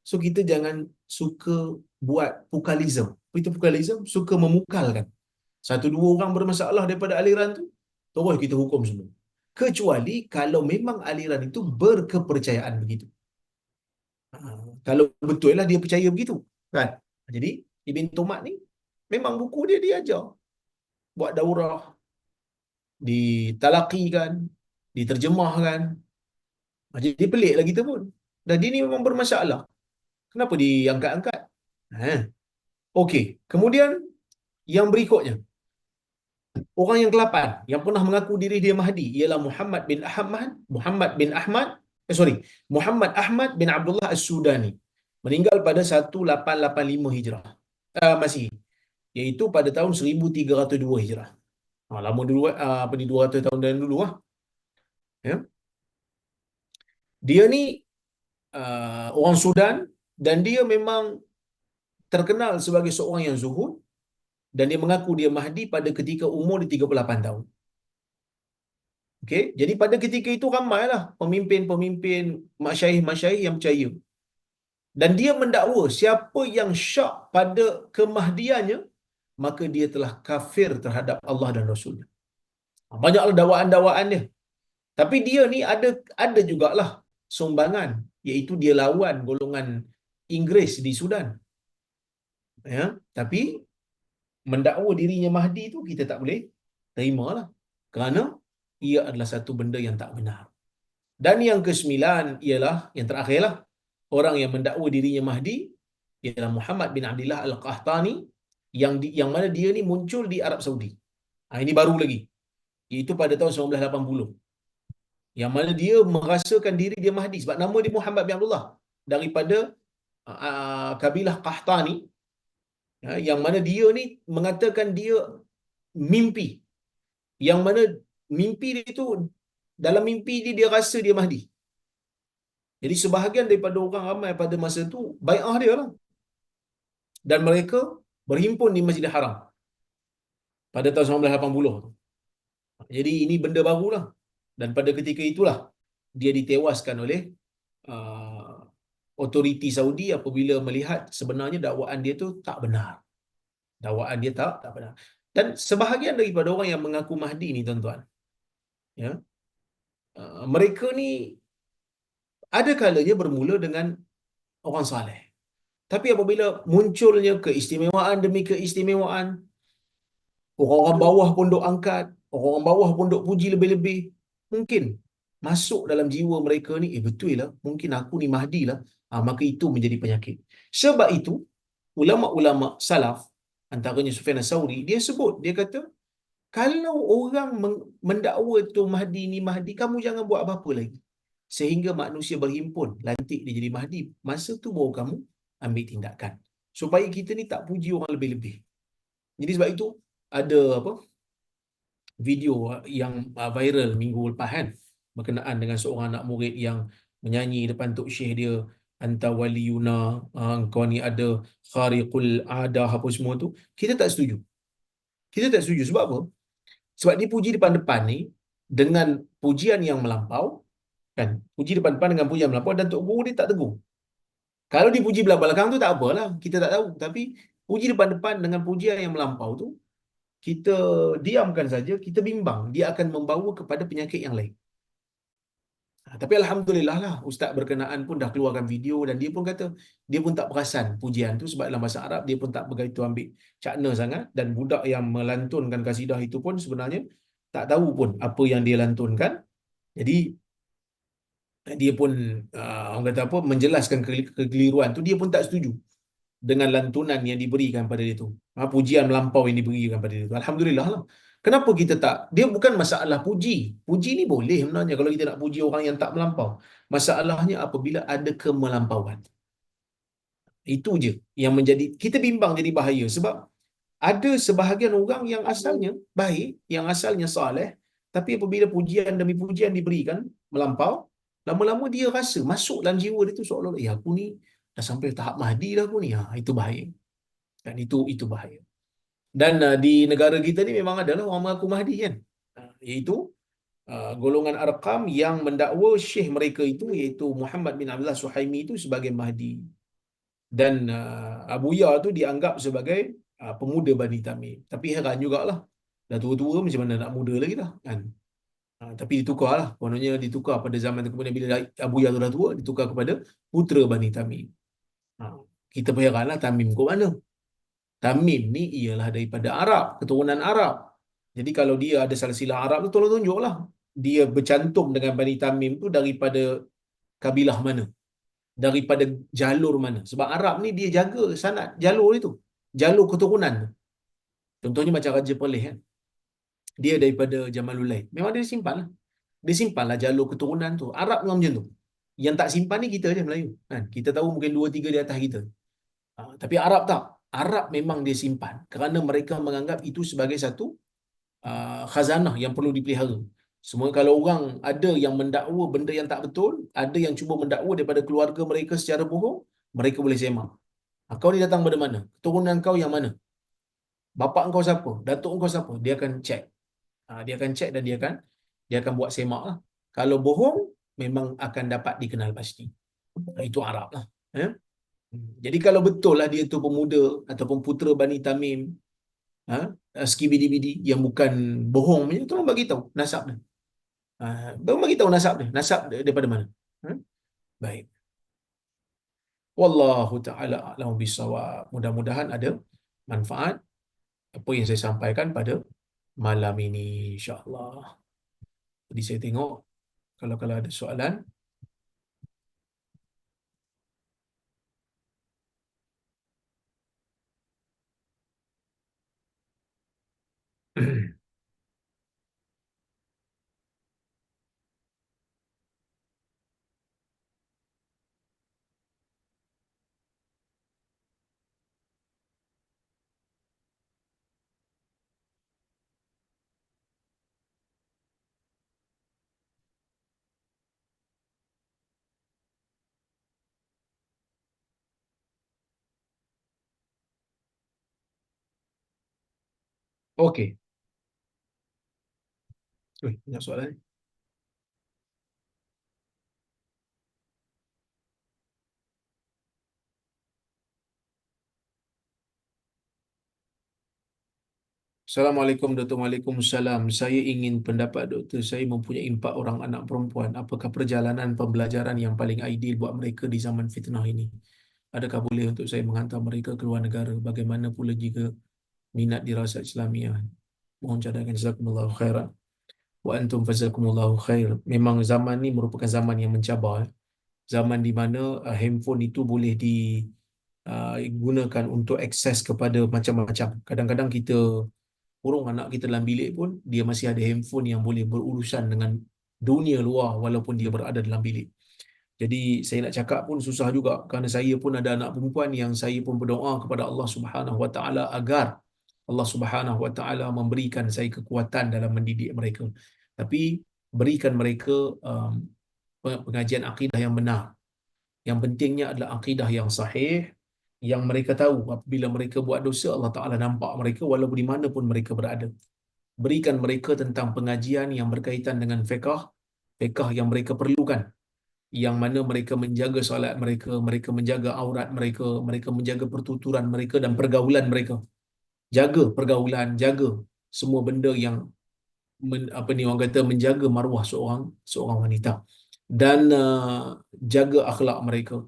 Speaker 1: So kita jangan suka buat pukalism. Itu pukalism suka memukalkan. Satu dua orang bermasalah daripada aliran tu, terus kita hukum semua. Kecuali kalau memang aliran itu berkepercayaan begitu. Ha, Kalau betul lah dia percaya begitu. Kan? Jadi Ibn Tomat ni memang buku dia ajar buat daurah, ditalaqikan, diterjemahkan. Jadi pelik lah kita pun. Dan dia ni memang bermasalah. Kenapa diangkat-angkat? Ha. Okey. Kemudian yang berikutnya, orang yang ke-8 yang pernah mengaku diri dia Mahdi ialah Muhammad Ahmad bin Abdullah As-Sudani. Meninggal pada 1885 Hijrah. Masih, iaitu pada tahun 1302 Hijrah. Lama dulu, apa ni, 200 tahun dulu lah. Ya. Dia ni orang Sudan, dan dia memang terkenal sebagai seorang yang zuhud, dan dia mengaku dia Mahdi pada ketika umur dia 38 tahun. Okey, jadi pada ketika itu ramailah pemimpin-pemimpin, masyayikh-masyayikh yang percaya. Dan dia mendakwa siapa yang syak pada kemahdiannya, maka dia telah kafir terhadap Allah dan Rasulnya. Banyaklah dakwaan-dakwaan dia. Tapi dia ni ada jugalah sumbangan, iaitu dia lawan golongan Inggeris di Sudan. Ya, tapi mendakwa dirinya Mahdi tu kita tak boleh terimalah, kerana ia adalah satu benda yang tak benar. Dan yang ke-9 ialah yang terakhirlah, orang yang mendakwa dirinya Mahdi ialah Muhammad bin Abdullah Al-Qahtani, yang mana dia ni muncul di Arab Saudi. Ini baru lagi, iaitu pada tahun 1980, yang mana dia merasakan diri dia Mahdi sebab nama dia Muhammad bin Abdullah, daripada kabilah Qahtani, yang mana dia ni mengatakan dia mimpi, yang mana mimpi dia itu, dalam mimpi dia rasa dia Mahdi. Jadi sebahagian daripada orang ramai pada masa itu bai'ah dia lah, dan mereka berhimpun di Masjidil Haram pada tahun 1980 tu. Jadi ini benda barulah, dan pada ketika itulah dia ditewaskan oleh uh, otoriti Saudi apabila melihat sebenarnya dakwaan dia tu tak benar. Dakwaan dia tak benar. Dan sebahagian daripada orang yang mengaku Mahdi ni, tuan-tuan, ya, mereka ni ada kalanya bermula dengan orang saleh. Tapi apabila munculnya keistimewaan demi keistimewaan, orang-orang bawah pun duk angkat, orang-orang bawah pun duk puji lebih-lebih, mungkin masuk dalam jiwa mereka ni, betul lah, mungkin aku ni Mahdi lah. Maka itu menjadi penyakit. Sebab itu, ulama-ulama salaf, antaranya Sufyan As-Sauri, dia sebut, dia kata, kalau orang mendakwa tu Mahdi ni Mahdi, kamu jangan buat apa-apa lagi. Sehingga manusia berhimpun, lantik dia jadi Mahdi. Masa tu baru kamu ambil tindakan. Supaya kita ni tak puji orang lebih-lebih. Jadi sebab itu, ada apa video yang viral minggu lepas kan, berkenaan dengan seorang anak murid yang menyanyi depan tok syekh dia, anta waliyuna, kau ni ada khariqul adah apa semua tu. Kita tak setuju. Sebab apa? Sebab dia puji depan-depan ni dengan pujian yang melampau, kan? Puji depan-depan dengan pujian melampau, dan tok guru dia tak tegur. Kalau dipuji belakang tu tak apalah, kita tak tahu. Tapi puji depan-depan dengan pujian yang melampau tu, kita diamkan saja, kita bimbang dia akan membawa kepada penyakit yang lain. Tapi Alhamdulillah lah, ustaz berkenaan pun dah keluarkan video, dan dia pun kata dia pun tak perasan pujian tu, sebab dalam bahasa Arab dia pun tak begitu ambil cakna sangat, dan budak yang melantunkan kasidah itu pun sebenarnya tak tahu pun apa yang dia lantunkan. Jadi dia pun orang kata apa, menjelaskan kekeliruan tu, dia pun tak setuju dengan lantunan yang diberikan pada dia tu. Pujian melampau yang diberikan pada dia tu. Alhamdulillah lah. Kenapa kita tak? Dia bukan masalah puji. Puji ni boleh sebenarnya kalau kita nak puji orang yang tak melampau. Masalahnya apabila ada kemelampauan. Itu je yang menjadi, kita bimbang, jadi bahaya. Sebab ada sebahagian orang yang asalnya baik, yang asalnya soleh, tapi apabila pujian demi pujian diberikan melampau, lama-lama dia rasa masuk dalam jiwa dia tu seolah-olah, aku ni dah sampai tahap Mahdi dah aku ni. Itu bahaya. Dan itu bahaya. Dan di negara kita ni memang adalah orang mengaku Mahdi kan. Iaitu golongan Arqam yang mendakwa syekh mereka itu iaitu Muhammad bin Abdullah Suhaimi itu sebagai Mahdi. Dan Abu Ya tu dianggap sebagai pemuda Bani Tamim. Tapi heran jugalah. Dah tua-tua macam mana nak muda lagi lah kan. Tapi ditukar lah. Kononnya ditukar pada zaman tu. Kemudian bila Abu Ya tu dah tua, ditukar kepada putera Bani Tamim. Ha, kita berheran lah Tamim ke mana? Tamim ni ialah daripada Arab, keturunan Arab. Jadi kalau dia ada silsilah Arab tu tolong tunjuklah. Dia bercantum dengan Bani Tamim tu daripada kabilah mana? Daripada jalur mana? Sebab Arab ni dia jaga sanad jalur itu. Jalur keturunan. Contohnya macam Raja Perlis kan. Dia daripada Jamalulain. Memang dia simpan lah. Dia simpanlah jalur keturunan tu. Arab memang macam tu. Yang tak simpan ni kita je Melayu. Kan? Kita tahu mungkin 2-3 di atas kita. Tapi Arab tak. Arab memang dia simpan. Kerana mereka menganggap itu sebagai satu khazanah yang perlu dipelihara. Semua kalau orang ada yang mendakwa benda yang tak betul, ada yang cuba mendakwa daripada keluarga mereka secara bohong, mereka boleh semak. Kau ni datang dari mana? Keturunan kau yang mana? Bapak kau siapa? Datuk kau siapa? Dia akan cek. Dia akan cek dan dia akan buat semak lah. Kalau bohong, memang akan dapat dikenal pasti. Itu Arab lah. Ya? Jadi kalau betul lah dia tu pemuda ataupun putera Bani Tamim, skibidi-bidi yang bukan bohong punya, tolong bagi tahu nasab dia. Tolong bagi tahu nasab dia. Nasab dia daripada mana? Baik. Wallahu taala a'lam bissawab. Mudah-mudahan ada manfaat apa yang saya sampaikan pada malam ini insya-Allah. Jadi saya tengok kalau ada soalan. Okey. Banyak soalan. Assalamualaikum Dr. Waalaikumsalam. Saya ingin pendapat doktor. Saya mempunyai 4 orang anak perempuan. Apakah perjalanan pembelajaran yang paling ideal buat mereka di zaman fitnah ini? Adakah boleh untuk saya menghantar mereka ke luar negara? Bagaimana pula jika minat dirasat Islamiah? Mohon cadangkan. Jazakumullahu khairan. Wa antum fazakumullahu khair. Memang zaman ni merupakan zaman yang mencabar. Zaman di mana handphone itu boleh digunakan untuk akses kepada macam-macam. Kadang-kadang kita kurung anak kita dalam bilik pun, dia masih ada handphone yang boleh berurusan dengan dunia luar walaupun dia berada dalam bilik. Jadi saya nak cakap pun susah juga kerana saya pun ada anak perempuan yang saya pun berdoa kepada Allah Subhanahu Wa Taala agar Allah Subhanahu Wa Taala memberikan saya kekuatan dalam mendidik mereka. Tapi berikan mereka pengajian akidah yang benar. Yang pentingnya adalah akidah yang sahih, yang mereka tahu apabila mereka buat dosa, Allah Ta'ala nampak mereka walaupun di mana pun mereka berada. Berikan mereka tentang pengajian yang berkaitan dengan fiqh yang mereka perlukan, yang mana mereka menjaga solat mereka, mereka menjaga aurat mereka, mereka menjaga pertuturan mereka dan pergaulan mereka. Jaga pergaulan, jaga semua benda yang apa ni orang kata menjaga maruah seorang wanita, dan jaga akhlak mereka.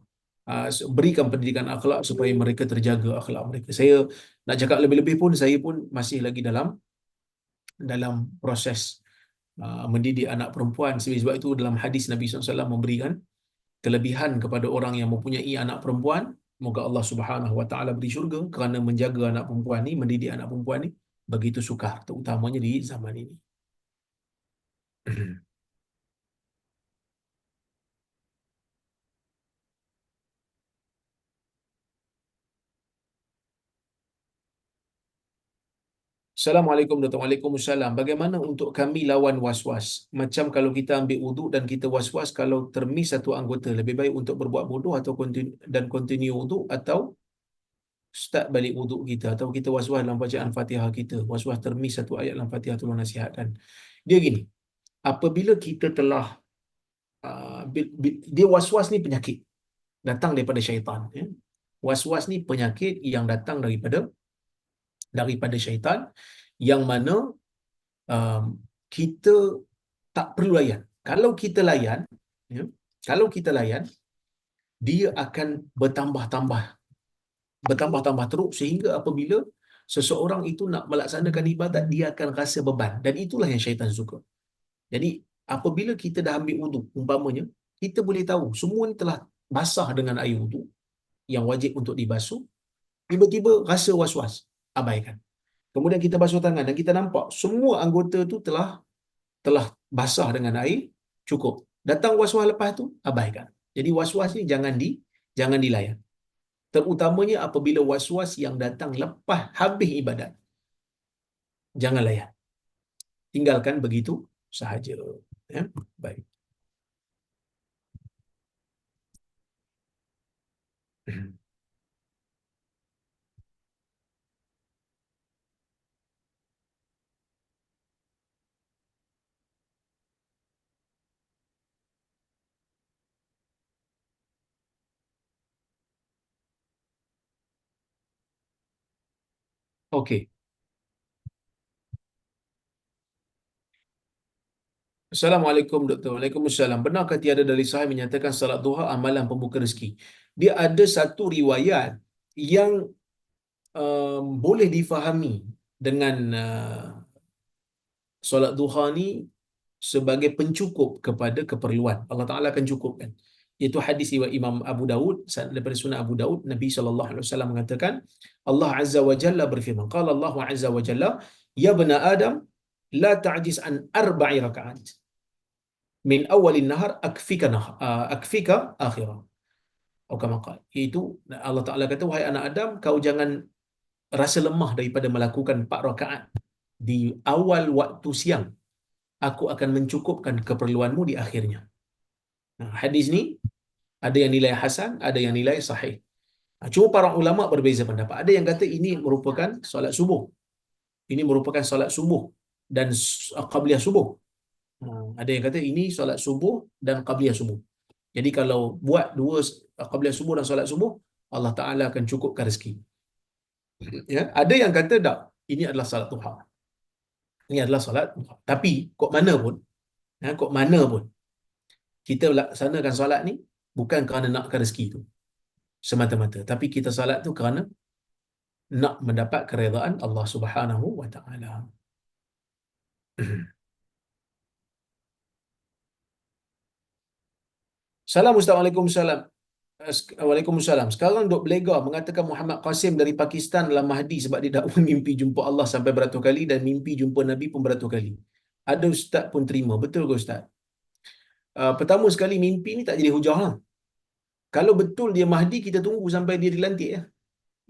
Speaker 1: Berikan pendidikan akhlak supaya mereka terjaga akhlak mereka. Saya nak cakap lebih-lebih pun, saya pun masih lagi dalam proses mendidik anak perempuan. Sebab itu dalam hadis Nabi SAW memberikan kelebihan kepada orang yang mempunyai anak perempuan. Moga Allah Subhanahu Wa Taala beri syurga kerana menjaga anak perempuan ni, mendidik anak perempuan ni begitu sukar, terutamanya di zaman ini. Assalamualaikum Dr. Waalaikumsalam. Bagaimana untuk kami lawan was-was? Macam kalau kita ambil wuduk dan kita was-was kalau termis satu anggota, lebih baik untuk berbuat bodoh atau continue wuduk, atau start balik wuduk kita, atau kita was-was dalam bacaan Fatihah kita, was-was termis satu ayat dalam Fatihah, tolong nasihatkan. Dia gini, Apabila kita telah dia was-was ni penyakit datang daripada syaitan, ya. Was-was ni penyakit yang datang daripada syaitan, yang mana um, kita tak perlu layan. Kalau kita layan, ya, kalau kita layan, dia akan bertambah-tambah, bertambah-tambah teruk, sehingga apabila seseorang itu nak melaksanakan ibadat, dia akan rasa beban, dan itulah yang syaitan suka. Jadi apabila kita dah ambil wuduk, umpamanya, kita boleh tahu semua ni telah basah dengan air wuduk yang wajib untuk dibasuh, tiba-tiba rasa was-was, abaikan. Kemudian kita basuh tangan dan kita nampak semua anggota tu telah basah dengan air, cukup. Datang was-was lepas tu, abaikan. Jadi was-was ni jangan dilayan. Terutamanya apabila was-was yang datang lepas habis ibadat, jangan layan. Tinggalkan begitu sahaja. Ya? Baik. Okey. Assalamualaikum Doktor. Waalaikumsalam. Benarkah tiada dalil sahih menyatakan salat duha amalan pembuka rezeki? Dia ada satu riwayat yang boleh difahami dengan solat duha ni sebagai pencukup kepada keperluan. Allah Ta'ala akan cukupkan. Itu hadis riwayat Imam Abu Daud, daripada Sunan Abu Daud, Nabi SAW mengatakan, Allah Azza wa Jalla berfirman, qala Allah Azza wa Jalla, ya bena Adam, la ta'jiz an arba'i raka'at. Min awalin nahar akfika akhirah. Atau kama qala. Itu Allah Ta'ala kata, wahai anak Adam, kau jangan rasa lemah daripada melakukan 4 rakaat di awal waktu siang. Aku akan mencukupkan keperluanmu di akhirnya. Nah, hadis ni ada yang nilai hasan, ada yang nilai sahih. Cuma para ulama berbeza pendapat. Ada yang kata ini merupakan solat subuh. Ini merupakan solat subuh dan qabliyah subuh. Ada yang kata ini solat subuh dan qabliyah subuh. Jadi kalau buat dua qabliyah subuh dan solat subuh, Allah Ta'ala akan cukupkan rezeki. Ya, ada yang kata tak, ini adalah solat duha. Ini adalah solat duha. Tapi kok mana pun, kok mana pun, kita laksanakan solat ni bukan kerana nakkan rezeki tu semata-mata, tapi kita solat tu kerana nak mendapat keredaan Allah Subhanahu wa taala. Salam Ustaz. Waalaikumsalam. Waalaikumsalam. Sekarang Dok Belega mengatakan Muhammad Qasim dari Pakistan adalah Mahdi sebab dia dakwa mimpi jumpa Allah sampai beratus kali dan mimpi jumpa Nabi pun beratus kali. Ada ustaz pun terima. Betul ke Ustaz? Pertama sekali, mimpi ni tak jadi hujah lah. Kalau betul dia Mahdi, kita tunggu sampai dia dilantik ya.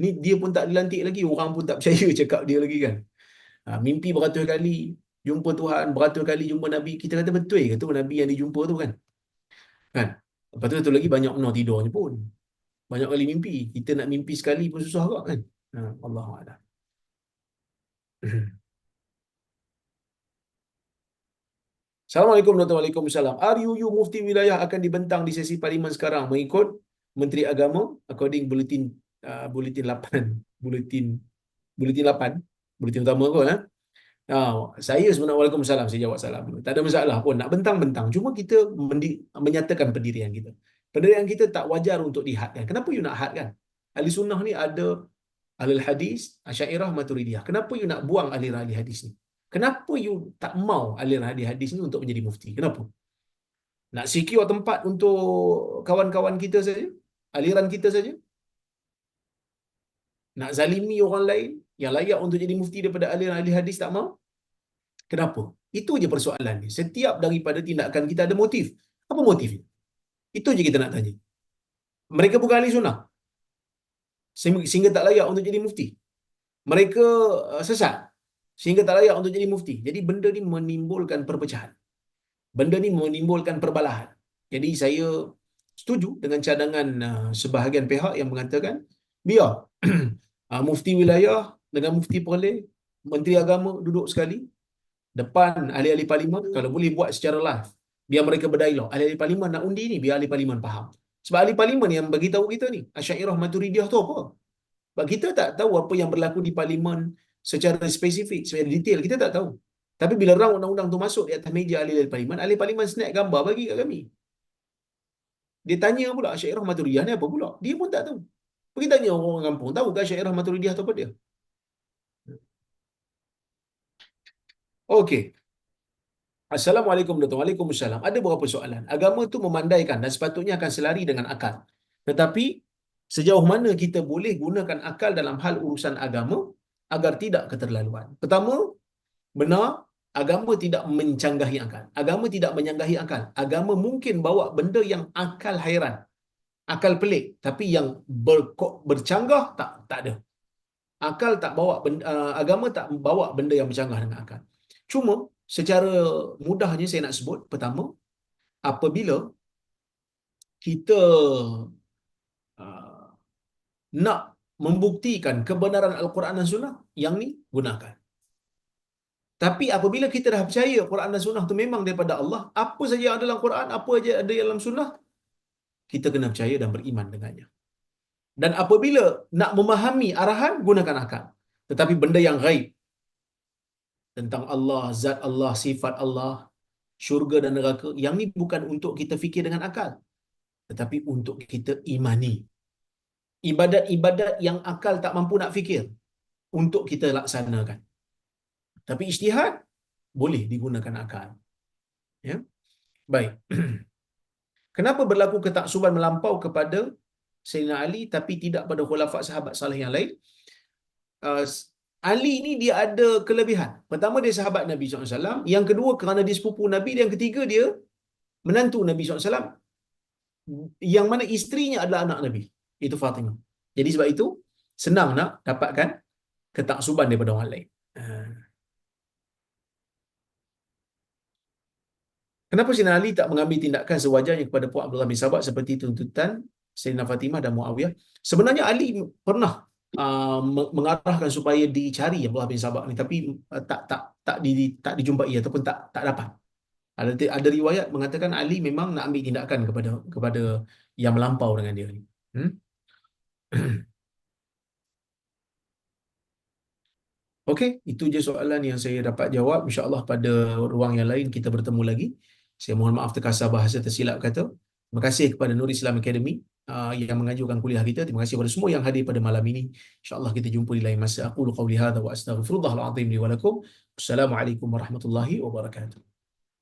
Speaker 1: Ni dia pun tak dilantik lagi, orang pun tak percaya cakap dia lagi kan. Mimpi beratus kali jumpa Tuhan, beratus kali jumpa Nabi, kita kata betul ke tu Nabi yang dijumpa tu kan? Kan? Lepas tu satu lagi, banyak benar tidurnya pun. Banyak kali mimpi. Kita nak mimpi sekali pun susah kok kan? Allahuakbar. Assalamualaikum warahmatullahi wabarakatuh. RUU Mufti Wilayah akan dibentang di sesi parlimen sekarang mengikut Menteri Agama according buletin 8 buletin buletin 8 buletin utama kot saya sebenarnya Waalaikumsalam, saya jawab salam. Tak ada masalah pun nak bentang-bentang. Cuma kita menyatakan pendirian kita. Pendirian kita tak wajar untuk dihadkan. Kenapa you nak hadkan? Ahli sunnah ni ada ahli hadis, Asy'ariyah, Maturidiyah. Kenapa you nak buang ahli hadis ni? Kenapa you tak mau ahli hadis ni untuk menjadi mufti? Kenapa? Nak secure tempat untuk kawan-kawan kita saja? Aliran kita saja? Nak zalimi orang lain yang layak untuk jadi mufti daripada aliran ahli hadis tak mau? Kenapa? Itu je persoalan ni. Setiap daripada tindakan kita ada motif. Apa motifnya? Itu je kita nak tanya. Mereka bukan ahli sunnah sehingga tak layak untuk jadi mufti. Mereka sesat sehingga tak layak untuk jadi mufti. Jadi benda ni menimbulkan perpecahan. Benda ni menimbulkan perbalahan. Jadi saya setuju dengan cadangan sebahagian pihak yang mengatakan biar mufti wilayah dengan mufti perlis, menteri agama duduk sekali Depan ahli-ahli parlimen, kalau boleh buat secara live. Biar mereka berdialog. Ahli-ahli parlimen nak undi ni, biar ahli parlimen faham. Sebab ahli parlimen yang bagi tahu kita ni, Asy'ariyah Maturidiyah tu apa? Sebab kita tak tahu apa yang berlaku di parlimen secara spesifik, secara detail, kita tak tahu. Tapi bila rang undang-undang tu masuk di atas meja ahli parlimen snap gambar bagi kat kami. Dia tanya pula Asy'ariyah Maturidiyah ni apa pula? Dia pun tak tahu. Pergi tanya orang kampung, tahu ke Asy'ariyah Maturidiyah tu apa dia? Okey. Assalamualaikum warahmatullahi wabarakatuh. Waalaikumsalam. Ada beberapa soalan. Agama tu memandaikan dan sepatutnya akan selari dengan akal. Tetapi sejauh mana kita boleh gunakan akal dalam hal urusan agama agar tidak keterlaluan? Pertama, benar, agama tidak mencanggahi akal. Agama tidak menyanggahi akal. Agama mungkin bawa benda yang akal hairan, akal pelik, tapi yang bercanggah tak ada. Akal tak bawa benda, agama tak bawa benda yang bercanggah dengan akal. Cuma secara mudahnya saya nak sebut, pertama, apabila kita uh, nak membuktikan kebenaran Al-Quran dan Sunnah, yang ni gunakan. Tapi apabila kita dah percaya Quran dan Sunnah tu memang daripada Allah, apa saja yang ada dalam Quran, apa saja ada dalam Sunnah, kita kena percaya dan beriman dengannya. Dan apabila nak memahami arahan, gunakan akal. Tetapi benda yang ghaib, tentang Allah, zat Allah, sifat Allah, syurga dan neraka, yang ni bukan untuk kita fikir dengan akal, tetapi untuk kita imani. Ibadat-ibadat yang akal tak mampu nak fikir, untuk kita laksanakan. Tapi ijtihad boleh digunakan akal. Ya. Baik. Kenapa berlaku ketaksuban melampau kepada Sayyidina Ali tapi tidak pada khulafak sahabat salih yang lain? Uh, Ali ni dia ada kelebihan. Pertama, dia sahabat Nabi SAW. Yang kedua, kerana dia sepupu Nabi. Yang ketiga, dia menantu Nabi SAW. Yang mana isterinya adalah anak Nabi. Itu Fatimah. Jadi sebab itu, senang nak dapatkan ketaksuban daripada orang lain. Kenapa Sayyidina Ali tak mengambil tindakan sewajarnya kepada Puan Abdullah bin Sabah seperti tuntutan Sayyidina Fatimah dan Muawiyah? Sebenarnya Ali pernah mengarahkan supaya dicari Abdullah bin Sabah ni, tapi tak dijumpai ataupun tak dapat. Ada riwayat mengatakan Ali memang nak ambil tindakan kepada yang melampau dengan dia ni. Okey, itu je soalan yang saya dapat jawab. InsyaAllah pada ruang yang lain kita bertemu lagi. Saya mohon maaf terkasar bahasa tersilap kata. Terima kasih kepada Nur Islam Academy yang mengajukan kuliah kita. Terima kasih kepada semua yang hadir pada malam ini. InsyaAllah kita jumpa di lain masa. Aqulu qawli hadha wa astaghfirullahal azim li wa lakum. Assalamualaikum warahmatullahi wabarakatuh.